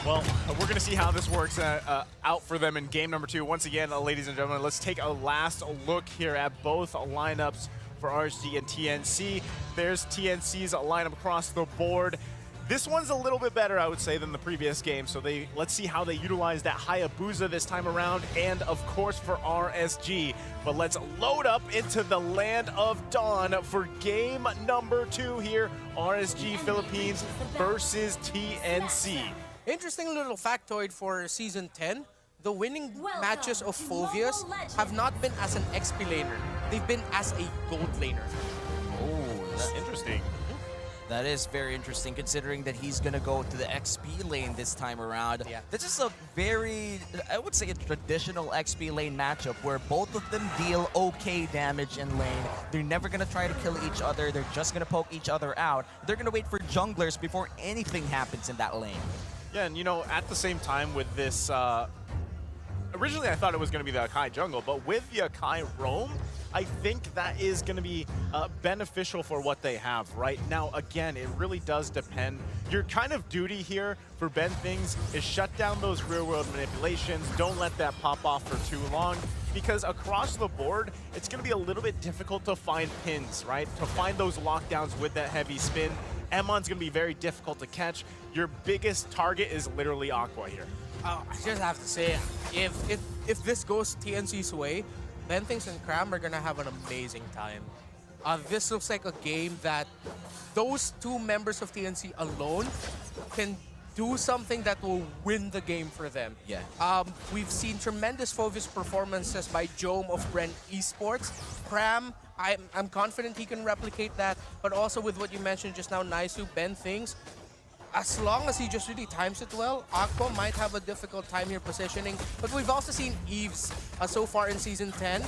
Well, we're going to see how this works out for them in game number 2. Once again, ladies and gentlemen, let's take a last look here at both lineups for RSG and TNC. There's TNC's lineup across the board. This one's a little bit better, I would say, than the previous game. So let's see how they utilize that Hayabusa this time around. And, of course, for RSG, But let's load up into the land of dawn for game number 2 here. RSG Philippines versus TNC. Interesting little factoid for Season 10. The winning matches of Phovius have not been as an XP laner. They've been as a gold laner. Oh, That's interesting. that is very interesting considering that he's going to go to the XP lane this time around. Yeah. This is a very, I would say, a traditional XP lane matchup where both of them deal okay damage in lane. They're never going to try to kill each other. They're just going to poke each other out. They're going to wait for junglers before anything happens in that lane. Yeah, and you know, at the same time with this, originally I thought it was going to be the Akai jungle, but with the Akai roam, I think that is going to be beneficial for what they have right now. Again, it really does depend. Your kind of duty here for Ben Things is shut down those real-world manipulations. Don't let that pop off for too long, because across the board, it's going to be a little bit difficult to find pins, right? To find those lockdowns with that heavy spin. Emmon's going to be very difficult to catch. Your biggest target is literally Aqua here. I just have to say, if this goes TNC's way, Ben Things and Cram are gonna have an amazing time. This looks like a game that those two members of TNC alone can do something that will win the game for them. Yeah. We've seen tremendous Phovius performances by Jome of Brent Esports. Cram, I'm confident he can replicate that, but also with what you mentioned just now, Naisu, Ben Things, as long as he just really times it well, Aqua might have a difficult time here positioning. But we've also seen Eves so far in Season 10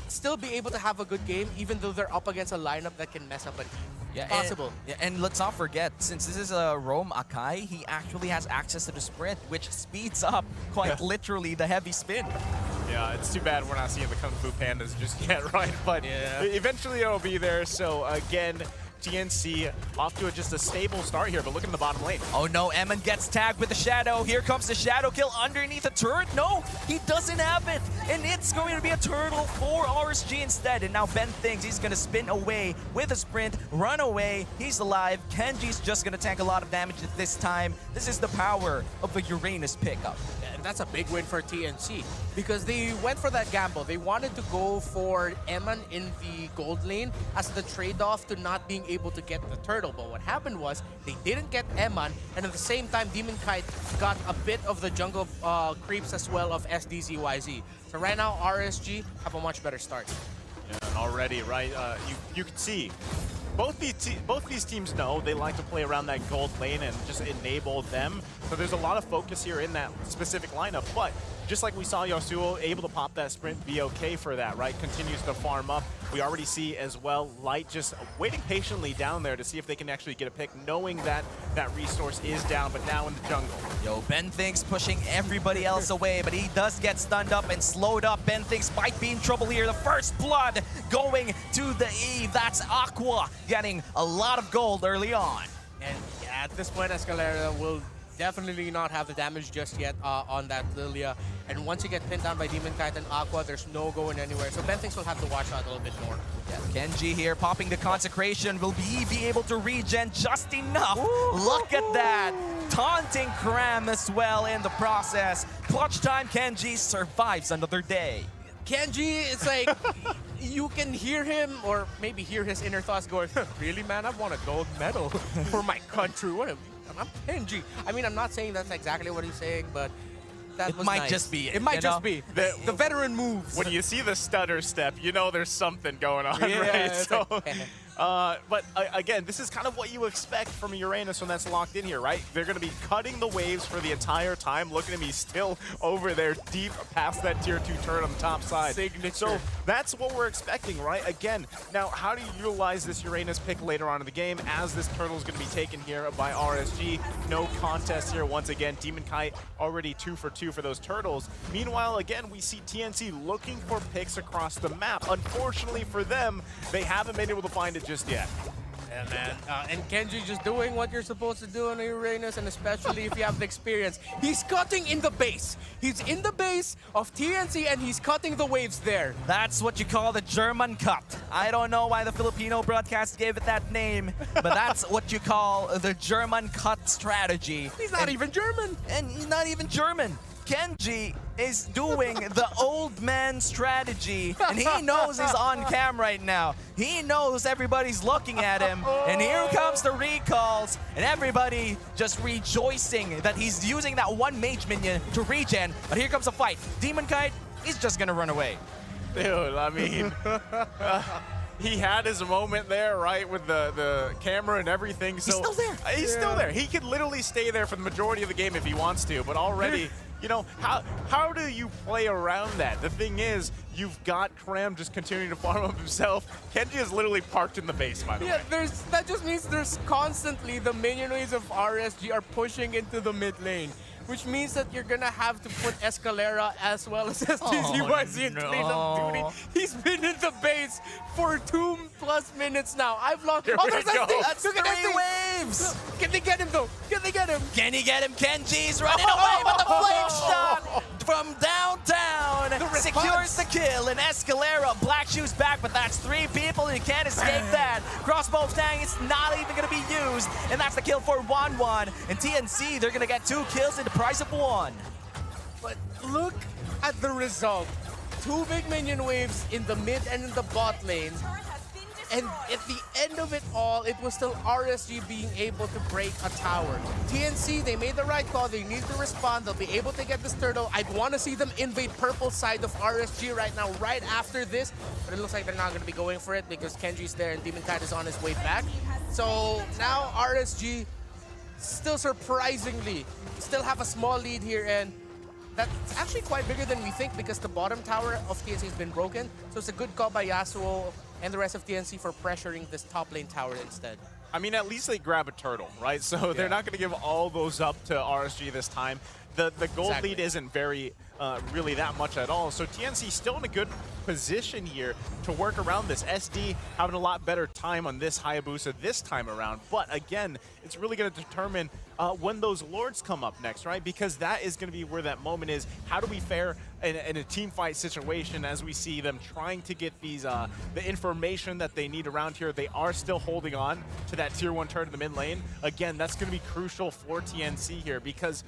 still be able to have a good game, even though they're up against a lineup that can mess up an Eve. Yeah, Possible. And let's not forget, since this is a roam Akai, he actually has access to the sprint, which speeds up quite literally the heavy spin. Yeah, it's too bad we're not seeing the Kung Fu Pandas just yet, right? But eventually it'll be there. So again, TNC off to just a stable start here, but look in the bottom lane. Oh no, Emmon gets tagged with the Shadow. Here comes the Shadow kill underneath a turret. No, he doesn't have it. And it's going to be a turtle for RSG instead. And now Ben thinks he's going to spin away with a sprint, run away. He's alive. Kenji's just going to tank a lot of damage at this time. This is the power of a Uranus pickup. And that's a big win for TNC because they went for that gamble. They wanted to go for Emmon in the gold lane as the trade-off to not being able to get the turtle. But what happened was they didn't get Emmon, and at the same time, Demon Kite got a bit of the jungle creeps as well of SDZYZ. So right now, RSG have a much better start. Yeah, and already, right, you can see both these teams know they like to play around that gold lane and just enable them. So there's a lot of focus here in that specific lineup. But just like we saw Yasuo able to pop that sprint, be okay for that, right? Continues to farm up. We already see as well Light just waiting patiently down there to see if they can actually get a pick, knowing that that resource is down, but now in the jungle. Yo, Ben thinks pushing everybody else away, but he does get stunned up and slowed up. Ben thinks might be in trouble here. The first blood going to the Eve. That's Aqua getting a lot of gold early on. And yeah, at this point, Escalera will definitely not have the damage just yet on that Lilia. And once you get pinned down by Demon Kite and Aqua, there's no going anywhere. So Ben thinks will have to watch out a little bit more. Yeah, Genji here popping the consecration. Will he be able to regen just enough? Look at that. Taunting Cram as well in the process. Clutch time, Kenji survives another day. Kenji, it's like you can hear him, or maybe hear his inner thoughts going, really, man, I won a gold medal for my country. I'm Kenji. I mean, I'm not saying that's exactly what he's saying, but that was might nice. just be it. It might you just know? be. The veteran moves. When you see the stutter step, you know there's something going on, Yeah, right? it's So, like, but again, this is kind of what you expect from a Uranus when that's locked in here, right? They're going to be cutting the waves for the entire time. Look at him, he's still over there deep past that tier 2 turret on the top side. Signature. So that's what we're expecting, right? Again, now how do you utilize this Uranus pick later on in the game as this turtle is going to be taken here by RSG? No contest here once again. Demon Kite already 2 for 2 for those turtles. Meanwhile, again, we see TNC looking for picks across the map. Unfortunately for them, they haven't been able to find it just yet. Yeah, man. And Kenji just doing what you're supposed to do on a Uranus, and especially if you have the experience. He's cutting in the base. He's in the base of TNC, and he's cutting the waves there. That's what you call the German cut. I don't know why the Filipino broadcast gave it that name, but that's what you call the German cut strategy. He's not even German. And he's not even German. Kenji is doing the old man strategy, and he knows he's on cam right now. He knows everybody's looking at him, and here comes the recalls, and everybody just rejoicing that he's using that one mage minion to regen, but here comes a fight. Demon Kite is just gonna run away. Dude, I mean, he had his moment there, right, with the camera and everything. So He's still there. He's still there. He could literally stay there for the majority of the game if he wants to, but already, you know, how do you play around that? The thing is, you've got Cram just continuing to farm up himself. Kenji is literally parked in the base, by the way. That just means there's constantly the minion waves of RSG are pushing into the mid lane, which means that you're gonna have to put Escalera as well as STZYZ in place of duty. He's been in the base for 2+ minutes now. I've lost. Here Oh, we there's go. SD! That's Look at 3 SD! waves! Can they get him though? Can they get him? Can he get him? Kenji's running away, but the flame shot from downtown secures the kill, and Escalera, Black Shoes back, but that's 3 people, and you can't escape that. Crossbow Tang is not even going to be used, and that's the kill for Wanwan. And TNC, they're going to get 2 kills in the price of 1. But look at the result. 2 big minion waves in the mid and in the bot lane. And at the end of it all, it was still RSG being able to break a tower. TNC, they made the right call. They need to respond. They'll be able to get this turtle. I'd want to see them invade purple side of RSG right now, right after this. But it looks like they're not going to be going for it because Kenji's there and Demon Kite is on his way back. So now RSG still surprisingly still have a small lead here, and that's actually quite bigger than we think because the bottom tower of TNC has been broken. So it's a good call by Yasuo and the rest of TNC for pressuring this top lane tower instead. I mean, at least they grab a turtle, right? So they're not going to give all those up to RSG this time. The gold lead isn't very really that much at all. So TNC still in a good position here to work around this. SD having a lot better time on this Hayabusa this time around. But again, it's really going to determine when those lords come up next, right? Because that is going to be where that moment is. How do we fare in a team fight situation as we see them trying to get these the information that they need around here? They are still holding on to that tier 1 turret in the mid lane. Again, that's going to be crucial for TNC here because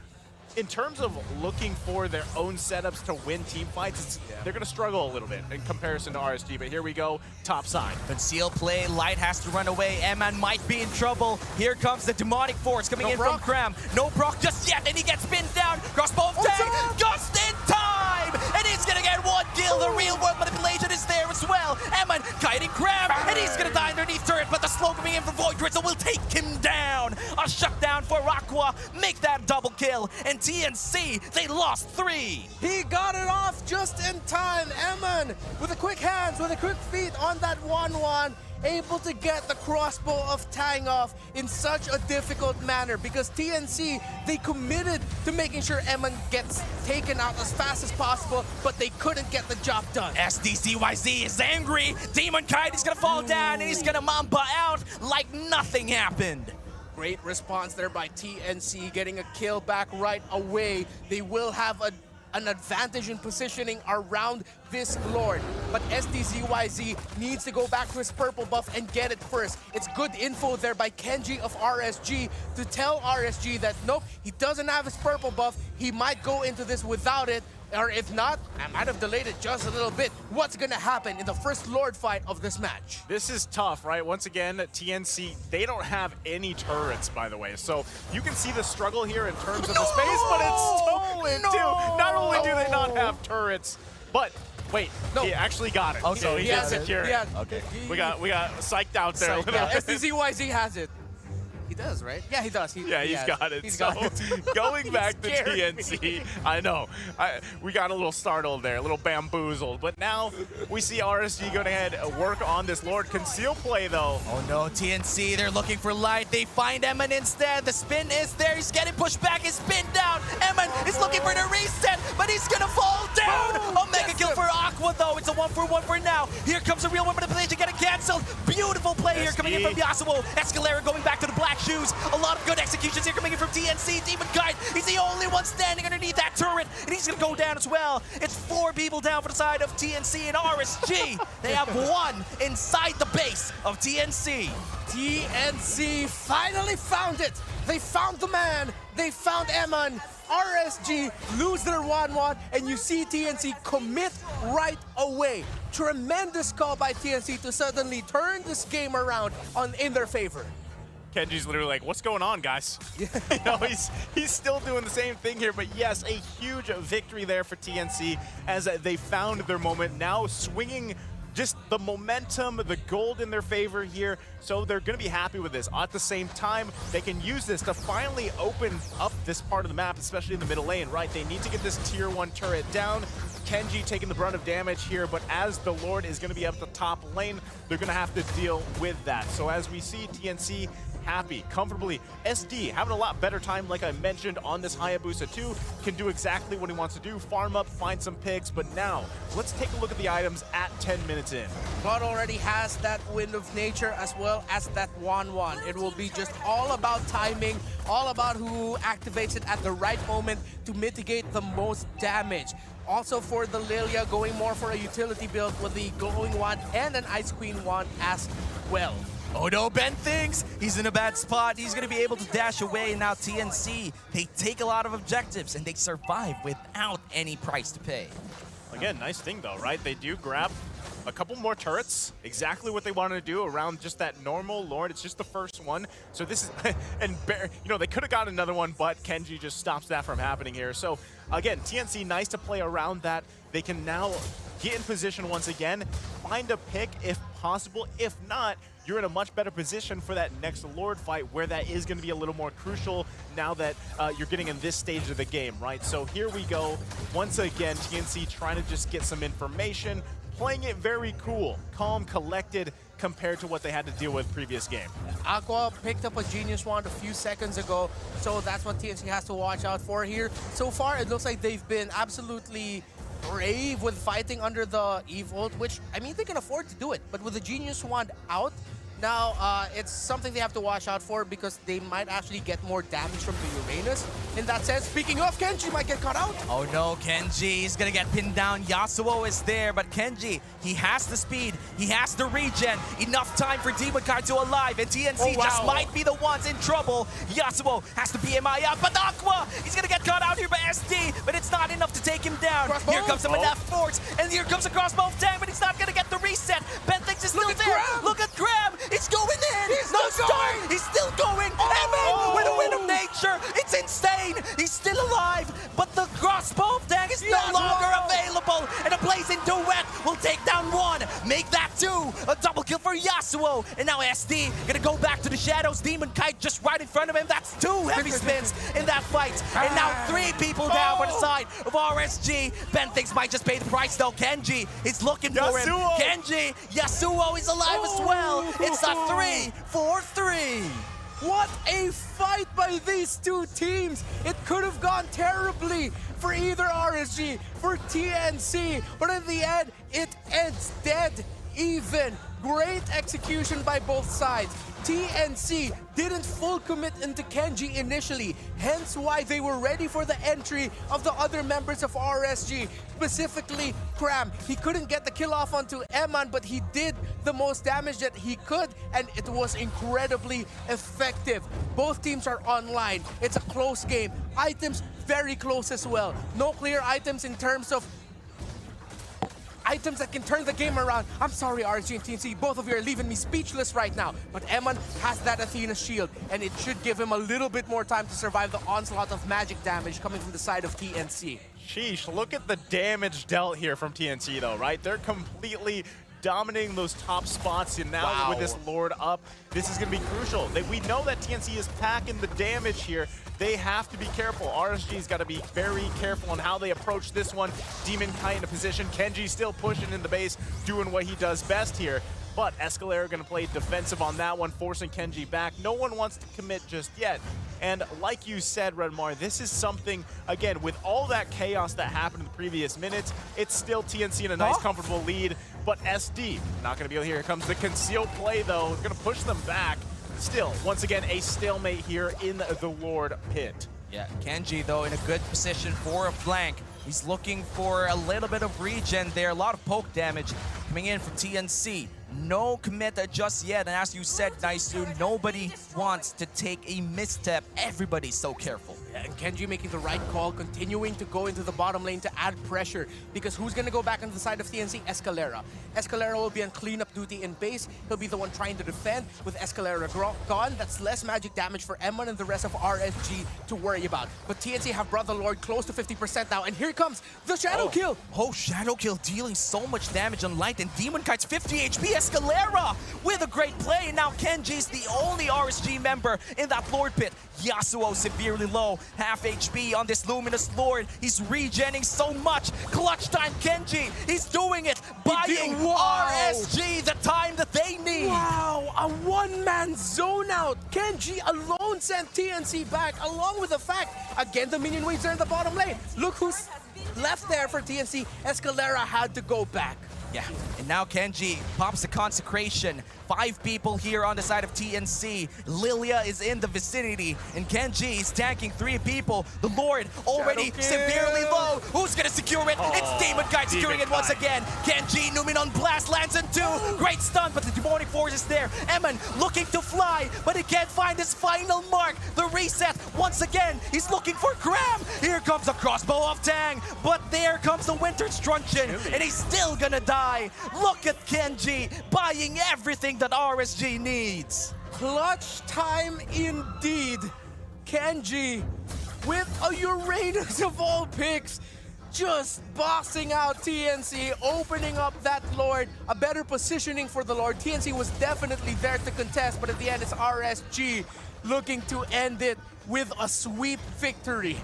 in terms of looking for their own setups to win team fights, they're going to struggle a little bit in comparison to RSG. But here we go, top side. Conceal play, Light has to run away. Eman might be in trouble. Here comes the demonic force coming in from Cram. No proc just yet, and he gets pinned down. Crossbow of Tang, just in time! And he's going to get 1 kill. The real world manipulation is there as well. Eman kiting Cram, and he's going to die underneath turret, but the slow coming in from Void Drizzle will take him down. A shutdown for Aqua, make that double kill. And TNC, they lost 3. He got it off just in time. Eman with the quick hands, with the quick feet on that 1-1, able to get the crossbow of Tang off in such a difficult manner because TNC, they committed to making sure Eman gets taken out as fast as possible, but they couldn't get the job done. SDCYZ is angry. Demon Kite is gonna fall down, and he's gonna Mamba out like nothing happened. Great response there by TNC, getting a kill back right away. They will have an advantage in positioning around this Lord. But SDZYZ needs to go back to his purple buff and get it first. It's good info there by Kenji of RSG to tell RSG that nope, he doesn't have his purple buff. He might go into this without it. Or if not, I might have delayed it just a little bit. What's gonna happen in the first Lord fight of this match? This is tough, right? Once again, TNC, they don't have any turrets, by the way. So you can see the struggle here in terms of the space, but it's stolen too. Not only do they not have turrets, but wait, he actually got it. Okay, So he did secure it. Okay. We got psyched out there. Yeah, SDZYZ has it. He does, right? Yeah, he does. He's got it. He's so got it. going back to scared TNC, me. I know. We got a little startled there, a little bamboozled. But now we see RSG going ahead and work on this Lord Conceal play, though. Oh no, TNC, they're looking for Light. They find Eman instead. The spin is there. He's getting pushed back. He's pinned down. Eman is looking for the reset, but he's gonna fall down. Boom! Mega kill for Aqua, though. It's a 1-for-1 for now. Here comes a real one, but the manipulation getting canceled. Beautiful play here coming in from Yasuo. Escalera going back to the Black Shoes. A lot of good executions here coming in from TNC. Demon Kite, he's the only one standing underneath that turret, and he's gonna go down as well. It's 4 people down for the side of TNC and RSG. They have 1 inside the base of TNC. TNC finally found it. They found the man. They found Eman. RSG lose their 1-1, and you see TNC commit right away. Tremendous call by TNC to suddenly turn this game around in their favor. Kenji's literally like, what's going on, guys? You know, he's still doing the same thing here, but yes, a huge victory there for TNC as they found their moment, now swinging just the momentum, the gold in their favor here, so they're going to be happy with this. At the same time, they can use this to finally open up this part of the map, especially in the middle lane, right? They need to get this tier 1 turret down. Kenji taking the brunt of damage here, but as the Lord is going to be up the top lane, they're going to have to deal with that. So as we see TNC happy, comfortably, SD having a lot better time, like I mentioned, on this Hayabusa 2, can do exactly what he wants to do, farm up, find some picks, but now, let's take a look at the items at 10 minutes in. God already has that Wind of Nature as well as that 1-1. It will be just all about timing, all about who activates it at the right moment to mitigate the most damage. Also for the Lilia, going more for a utility build with the Glowing Wand and an Ice Queen Wand as well. Oh no, Ben thinks he's in a bad spot. He's going to be able to dash away. And now TNC, they take a lot of objectives and they survive without any price to pay. Again, nice thing though, right? They do grab a couple more turrets, exactly what they wanted to do around just that normal Lord. It's just the first one. So this is, and you know, they could have got another one, but Kenji just stops that from happening here. So again, TNC, nice to play around that. They can now get in position once again, find a pick if possible. If not, you're in a much better position for that next Lord fight, where that is going to be a little more crucial now that you're getting in this stage of the game, right? So here we go. Once again, TNC trying to just get some information, playing it very cool, calm, collected, compared to what they had to deal with previous game. Aqua picked up a Genius Wand a few seconds ago, so that's what TNC has to watch out for here. So far, it looks like they've been absolutely brave with fighting under the Eve ult, which, I mean, they can afford to do it. But with the Genius Wand out, now it's something they have to watch out for because they might actually get more damage from the Uranus. In that sense, speaking of, Kenji might get caught out. Oh no, Kenji is gonna get pinned down. Yasuo is there, but Kenji, he has the speed, he has the regen. Enough time for Demon Kai to alive, and TNC just might be the ones in trouble. Yasuo has the BMI up, but Aqua, he's gonna get caught out here by SD, but it's not enough to take him down. Here comes some enough force, and here comes a crossbow tank, but he's not gonna get the reset. Ben thinks is still there. Look at Graham, it's going in. He's still going. He's still going. Eman with a Wind of Nature. It's insane. He's still alive, but the crossbow tank is no longer available. And a Blazing Duet will take down one, make that two. A double kill for Yasuo. And now SD gonna go back to the shadows. Demon Kite just right in front of him. That's two heavy spins in that fight. And now three people down for the side of RSG. Ben thinks might just pay the price though. Kenji is looking for him. Kenji, Yasuo is alive as well. It's a 3-4-3. What a fight by these two teams! It could have gone terribly for either RSG, for TNC, but in the end, it ends dead even. Great execution by both sides. TNC didn't full commit into Kenji initially, hence why they were ready for the entry of the other members of RSG, specifically Cram. He couldn't get the kill off onto Eman, but he did the most damage that he could, and it was incredibly effective. Both teams are online. It's a close game. Items very close as well. No clear items in terms of items that can turn the game around. I'm sorry, RSG and TNC, both of you are leaving me speechless right now. But Eman has that Athena shield, and it should give him a little bit more time to survive the onslaught of magic damage coming from the side of TNC. Sheesh, look at the damage dealt here from TNC though, right? They're completely dominating those top spots, and now with this Lord up, this is going to be crucial. We know that TNC is packing the damage here. They have to be careful. RSG's got to be very careful on how they approach this one. Demon Kite in a position. Kenji still pushing in the base, doing what he does best here. But Escalera going to play defensive on that one, forcing Kenji back. No one wants to commit just yet. And like you said, Redmar, this is something, again, with all that chaos that happened in the previous minutes, it's still TNC in a nice, comfortable lead. But SD, not going to be able to. Here comes the concealed play, though. It's going to push them back. Still, once again, a stalemate here in the Lord pit. Yeah, Kenji, though, in a good position for a flank. He's looking for a little bit of regen there. A lot of poke damage coming in from TNC. No commit just yet. And as you said, Naisu, nobody wants to take a misstep. Everybody's so careful. And Kenji making the right call, continuing to go into the bottom lane to add pressure. Because who's going to go back on the side of TNC? Escalera. Escalera will be on cleanup duty in base. He'll be the one trying to defend. With Escalera gone, that's less magic damage for Emon and the rest of RSG to worry about. But TNC have brought the Lord close to 50% now. And here comes the Shadow Kill. Oh, Shadow Kill dealing so much damage on Light, and Demon Kite's 50 HP. Escalera with a great play. And now Kenji's the only RSG member in that Lord pit. Yasuo severely low, half HP on this Luminous Lord. He's regenning so much. Clutch time, Kenji. He's doing it, buying RSG the time that they need. Wow, a one-man zone out. Kenji alone sent TNC back, along with the fact, again, the minion waves are in the bottom lane. Look who's left there for TNC. Escalera had to go back. Yeah, and now Kenji pops the consecration. 5 people here on the side of TNC. Lilia is in the vicinity, and Kenji is tanking 3 people. The Lord already severely low. Who's gonna secure it? It's Demon Kite securing it once again. Kenji, Numinon Blast lands in 2. Great stun, but the demonic force is there. Emon looking to fly, but he can't find his final mark. The reset once again. He's looking for Graham. Here comes the crossbow of Tang, but there comes the Winter's Truncheon, and he's still gonna die. Look at Kenji buying everything that RSG needs. Clutch time indeed. Kenji with a Uranus of all picks, just boxing out TNC, opening up that Lord, a better positioning for the Lord. TNC was definitely there to contest, but at the end it's RSG looking to end it with a sweep victory.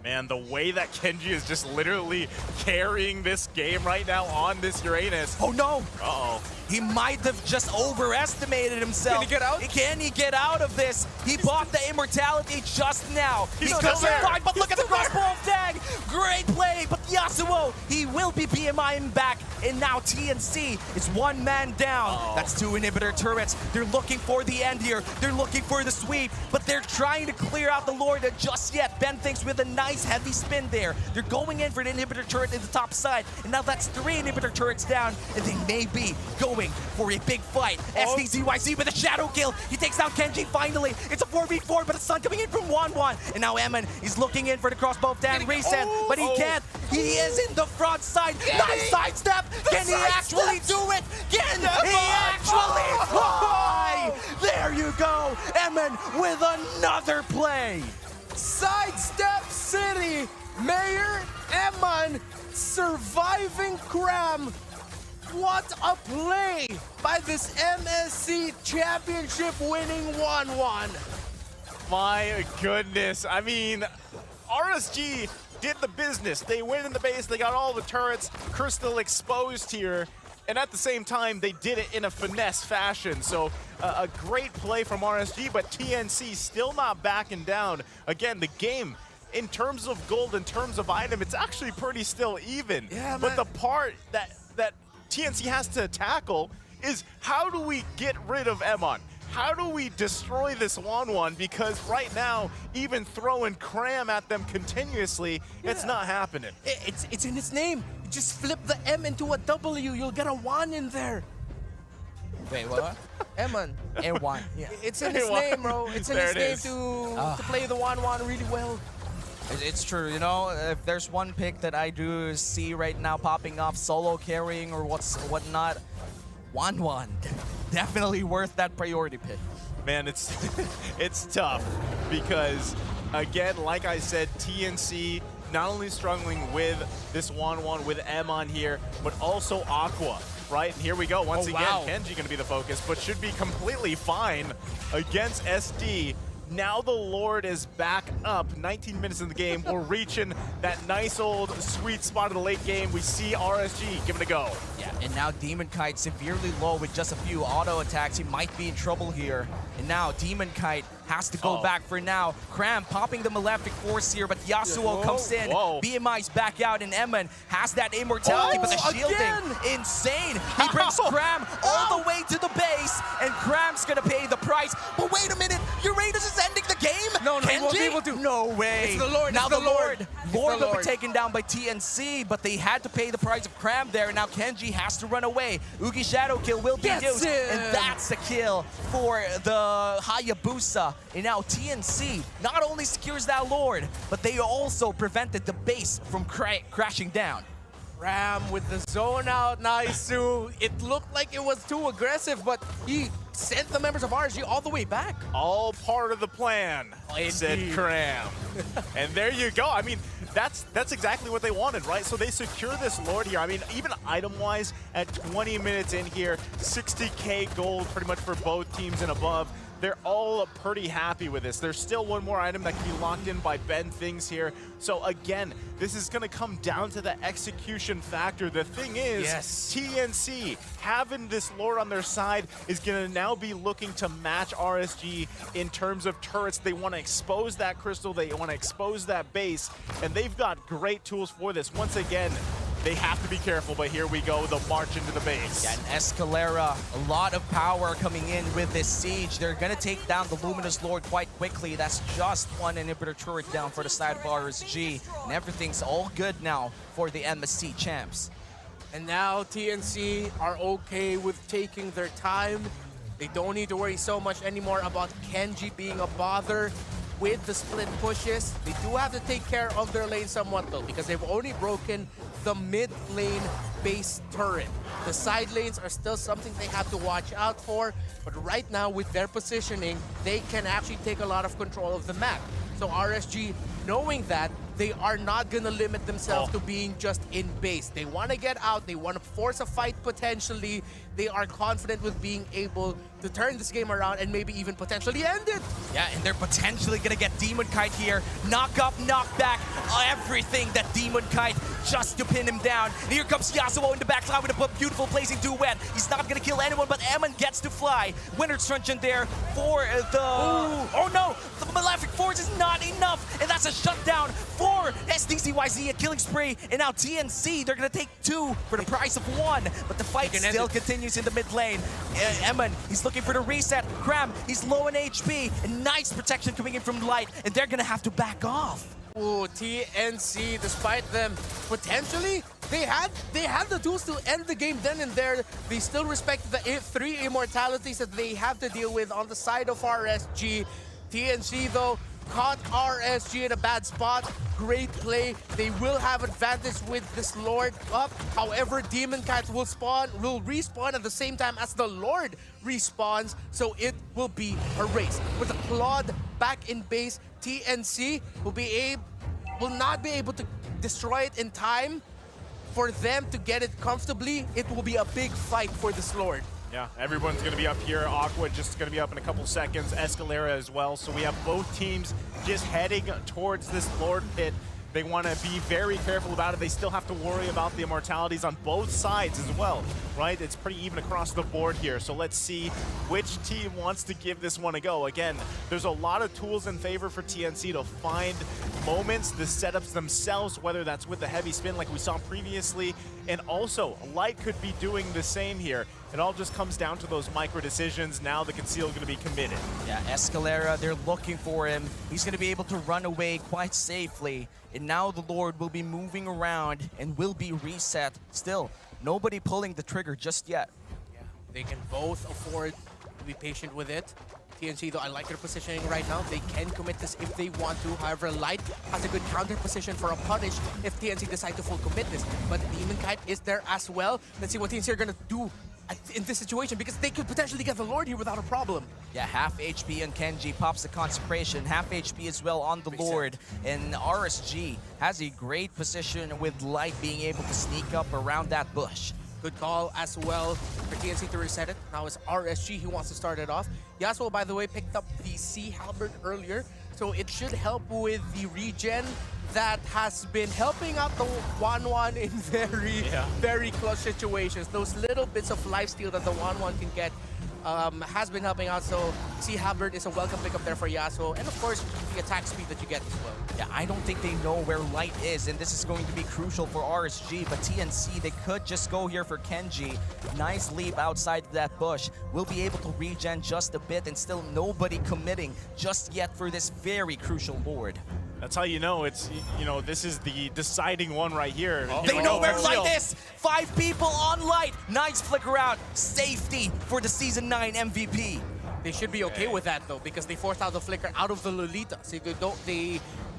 Man, the way that Kenji is just literally carrying this game right now on this Uranus. Oh no! Uh-oh. He might have just overestimated himself. Can he get out? Can he get out of this? He bought the immortality just now. He's He still could there. survive, but look at the crossbow of Tag. Great play, but Yasuo, he will be BMIing back. And now TNC is 1 man down. That's 2 inhibitor turrets. They're looking for the end here. They're looking for the sweep, but they're trying to clear out the Lord. And just yet, Ben thinks with a nice heavy spin there. They're going in for an inhibitor turret in the top side. And now that's 3 inhibitor turrets down, and they may be going for a big fight. SDZYZ with a shadow kill. He takes down Kenji finally. It's a 4v4, but a stun coming in from Wanwan. And now Emon is looking in for the crossbow of Dan reset, but he can't. He is in the front side. Nice sidestep. Can he actually do it? Can he actually fly? There you go. Emon with another play. Sidestep City, Mayor Emon surviving Cram. What a play by this MSC championship winning 1-1. My goodness. I mean, RSG did the business. They win in the base. They got all the turrets. Crystal exposed here. And at the same time, they did it in a finesse fashion. So a great play from RSG, but TNC still not backing down. Again, the game, in terms of gold, in terms of item, it's actually pretty still even. Yeah, but man. the part that TNC has to tackle is how do we get rid of Emon? How do we destroy this 1-1? Because right now, even throwing Cram at them continuously, it's not happening. It's in its name. You just flip the M into a W. You'll get a 1 in there. Wait, what? Emon. A1. Yeah. It's in its name, bro. It's in There its it name is. to play the 1-1 really well. It's true, you know, if there's one pick that I do see right now popping off, solo carrying or whatnot, 1-1. Definitely worth that priority pick. Man, it's it's tough because, again, like I said, TNC not only struggling with this 1-1 with Emon here, but also Aqua, right? And here we go. Once again, Kenji going to be the focus, but should be completely fine against SD. Now the Lord is back up. 19 minutes in the game. We're reaching that nice old sweet spot of the late game. We see RSG give it a go. Yeah, and now Demon Kite severely low with just a few auto attacks. He might be in trouble here. And now Demon Kite has to go back for now. Cram popping the Malefic Force here, but Yasuo comes in. BMI's back out, and Emon has that immortality, but the shielding, insane. He brings Cram all the way to the base, and Cram's gonna pay the price. But wait a minute, Uranus is ending the game? No, he won't be Kenji? able to. No way. It's the Lord. Now It's the Lord. It's Lord the will be Lord. taken down by TNC, but they had to pay the price of Cram there. Now Kenji has to run away. Ugi Shadow Kill will be Gets used, him. and that's the kill for the Hayabusa. And now TNC not only secures that Lord, but they also prevented the base from crashing down. Ram with the zone out, Naisu. It looked like it was too aggressive, but he sent the members of RSG all the way back. All part of the plan, said Indeed. Cram. And there you go. I mean, that's exactly what they wanted, right? So they secure this Lord here. I mean, even item-wise, at 20 minutes in here, 60K gold pretty much for both teams and above. They're all pretty happy with this. There's still one more item that can be locked in by Ben Things here. So again, this is gonna come down to the execution factor. The thing is, Yes. TNC having this Lord on their side is gonna now be looking to match RSG in terms of turrets. They wanna expose that crystal, they wanna expose that base, and they've got great tools for this. Once again, they have to be careful, but here we go, the march into the base. Yeah, and Escalera, a lot of power coming in with this siege. They're gonna take down the Luminous Lord quite quickly. That's just one inhibitor turret down for the side of RSG, and everything's all good now for the MSC champs. And now TNC are okay with taking their time. They don't need to worry so much anymore about Kenji being a bother with the split pushes. They do have to take care of their lane somewhat though, because they've only broken the mid lane base turret. The side lanes are still something they have to watch out for, but right now with their positioning, they can actually take a lot of control of the map. So RSG, knowing that, they are not gonna limit themselves to being just in base. They wanna get out, they wanna force a fight potentially. They are confident with being able to turn this game around and maybe even potentially end it. Yeah, and they're potentially gonna get Demon Kite here. Knock up, knock back, everything that Demon Kite just to pin him down. And here comes Yasuo in the backside with a beautiful placing duet. He's not gonna kill anyone, but Eamon gets to fly. Winter's Truncheon there for the... Oh no! The Malefic Force is not enough, and that's a shutdown for SDCYZ, a killing spree. And now TNC, they're gonna take 2 for the price of 1, but the fight still continues in the mid lane. Eamon, he's looking for the reset. Cram, he's low in HP, and nice protection coming in from Light, and they're gonna have to back off. Ooh, TNC, despite them potentially, they had the tools to end the game then and there. They still respect the 3 immortalities that they have to deal with on the side of RSG. TNC though caught RSG in a bad spot. Great play. They will have advantage with this Lord up. However, Demon Kite will respawn at the same time as the Lord respawns, so it will be a race. With the Claude back in base, TNC will not be able to destroy it in time for them to get it comfortably. It will be a big fight for this Lord. Yeah, everyone's going to be up here. Aqua just going to be up in a couple seconds. Escalera as well. So we have both teams just heading towards this Lord pit. They want to be very careful about it. They still have to worry about the immortalities on both sides as well, right? It's pretty even across the board here. So let's see which team wants to give this one a go. Again, there's a lot of tools in favor for TNC to find moments, the setups themselves, whether that's with the heavy spin like we saw previously, and also Light could be doing the same here. It all just comes down to those micro decisions. Now the Conceal is going to be committed. Yeah, Escalera, they're looking for him. He's going to be able to run away quite safely. And now the Lord will be moving around and will be reset. Still, nobody pulling the trigger just yet. Yeah, they can both afford to be patient with it. TNC, though, I like their positioning right now. They can commit this if they want to. However, Light has a good counter position for a punish if TNC decide to full commit this. But the Demon Kite is there as well. Let's see what TNC are going to do in this situation, because they could potentially get the Lord here without a problem. Yeah, half HP on Kenji, pops the Consecration, half HP as well on the Lord. And RSG has a great position with Light being able to sneak up around that bush. Good call as well for TNC to reset it. Now it's RSG who wants to start it off. Yasuo, by the way, picked up the Sea Halberd earlier, so it should help with the regen that has been helping out the 1-1 in very close situations. Those little bits of lifesteal that the 1-1 can get has been helping out. So see, Halberd is a welcome pickup there for Yasuo, and of course the attack speed that you get as well. Yeah, I don't think they know where Light is, and this is going to be crucial for RSG, but TNC, they could just go here for Kenji. Nice leap outside of that bush. Will be able to regen just a bit, and still nobody committing just yet for this very crucial Lord. That's how you know it's, you know, this is the deciding one right here. They know where Light is! 5 people on Light! Nice flicker out. Safety for the Season 9 MVP. They should be okay with that though, because they forced out the flicker out of the Lolita. So they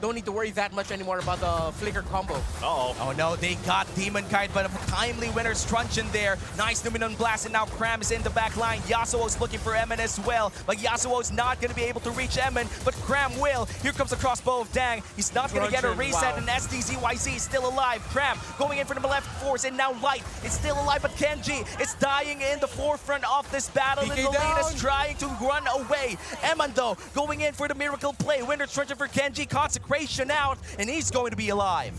don't need to worry that much anymore about the flicker combo. Uh-oh. Oh no, they got Demon Kite, but a timely winner's truncheon there. Nice Numenon Blast, and now Cram is in the back line. Yasuo's looking for Emin as well, but Yasuo's not going to be able to reach Emin, but Cram will. Here comes the crossbow of Dang. He's not going to get a reset, wow. and SDZYZ is still alive. Cram going in for the left force, and now Light is still alive, but Kenji is dying in the forefront of this battle, and the lane is trying to run away. Emin, though, going in for the miracle play. Winner's truncheon for Kenji, consecration out, and he's going to be alive.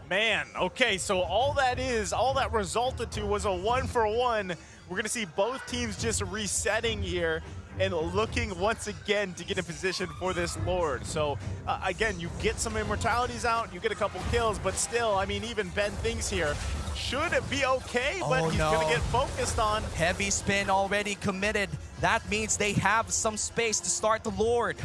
Man, okay, so all that resulted to was a 1-for-1. We're gonna see both teams just resetting here and looking once again to get in position for this Lord. So again, you get some immortalities out, you get a couple kills, but still, I mean, even Ben Things here should be okay, but he's gonna get focused on. Heavy spin already committed. That means they have some space to start the Lord.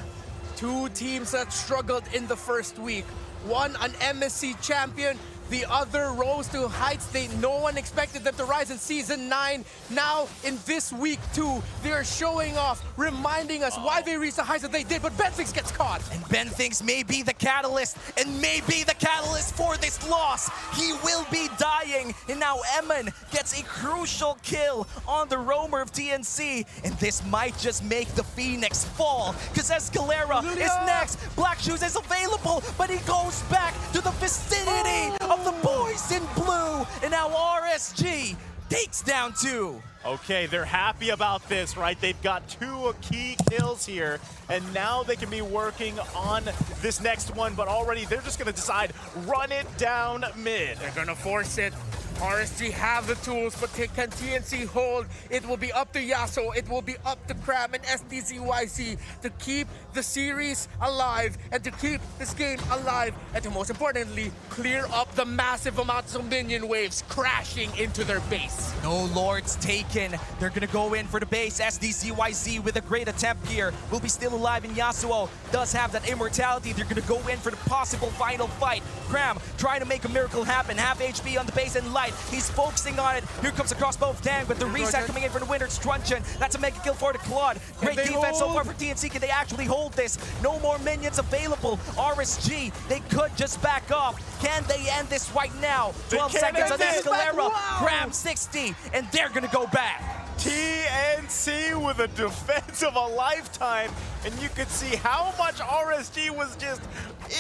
2 teams that struggled in the first week. One, an MSC champion. The other rose to heights no one expected them to rise in Season 9. Now, in this week 2, they're showing off, reminding us why they reached the heights that they did, but Benfix gets caught. And Benfix may be the catalyst, and may be the catalyst for this loss. He will be dying, and now Emin gets a crucial kill on the roamer of TNC, and this might just make the Phoenix fall, because Escalera is next. Black Shoes is available, but he goes back to the vicinity of the boys in blue, and now RSG takes down 2. Okay, they're happy about this, right? They've got 2 key kills here, and now they can be working on this next one, but already they're just gonna decide, run it down mid. They're gonna force it. RSG have the tools, but can TNC hold? It will be up to Yasuo, it will be up to Cram and SDZYZ to keep the series alive and to keep this game alive, and to most importantly, clear up the massive amounts of minion waves crashing into their base. No Lords taken. They're gonna go in for the base. SDZYZ with a great attempt here will be still alive, and Yasuo does have that immortality. They're gonna go in for the possible final fight. Cram trying to make a miracle happen. Half HP on the base and Light. He's focusing on it. Here comes across both Dang, but the reset coming in for the winner's truncheon. That's a mega kill for the Claude. Great defense so far for TNC. Can they actually hold this? No more minions available. RSG, they could just back off. Can they end this right now? 12 seconds on Escalera. Cram 60, and they're gonna go back. TNC with a defense of a lifetime, and you could see how much RSG was just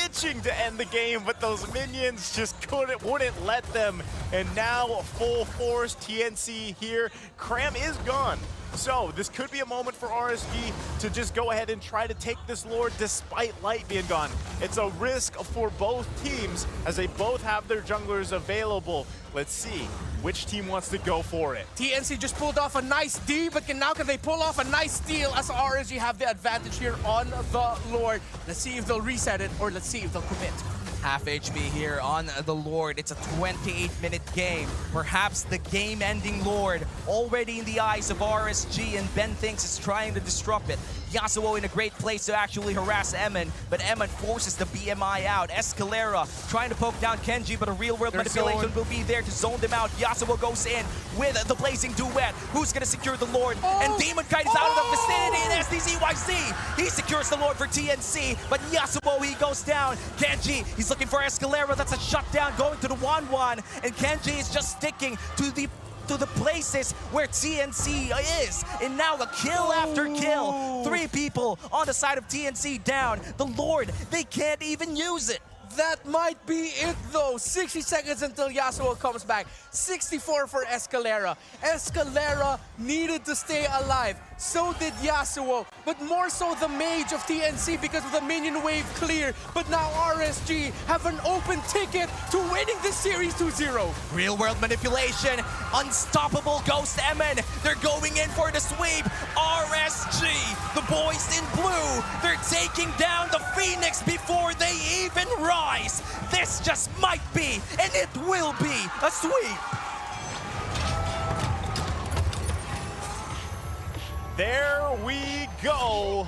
itching to end the game, but those minions just wouldn't let them. And now full force TNC here. Cram is gone. So this could be a moment for RSG to just go ahead and try to take this Lord despite Light being gone. It's a risk for both teams as they both have their junglers available. Let's see which team wants to go for it. TNC just pulled off a nice D, but now can they pull off a nice steal as RSG have the advantage here on the Lord. Let's see if they'll reset it, or let's see if they'll commit. Half HP here on the Lord. It's a 28-minute game. Perhaps the game-ending Lord already in the eyes of RSG, and Ben Thinks is trying to disrupt it. Yasuo in a great place to actually harass Emin, but Emin forces the BMI out. Escalera trying to poke down Kenji, but a real-world manipulation will be there to zone them out. Yasuo goes in with the Blazing Duet. Who's going to secure the Lord? And Demon Kite is out of the vicinity, and SDZYZ, he secures the Lord for TNC, but Yasuo, he goes down. Kenji, he's looking for Escalera. That's a shutdown going to the 1-1, and Kenji is just sticking to the places where TNC is. And now a kill after kill. 3 people on the side of TNC down. The Lord, they can't even use it. That might be it though. 60 seconds until Yasuo comes back. 64 for Escalera. Escalera needed to stay alive. So did Yasuo, but more so the mage of TNC because of the minion wave clear. But now RSG have an open ticket to winning this series 2-0. Real world manipulation, unstoppable Ghost Emin. They're going in for the sweep. RSG, the boys in blue, they're taking down the Phoenix before they even rise. This just might be, and it will be, a sweep. There we go.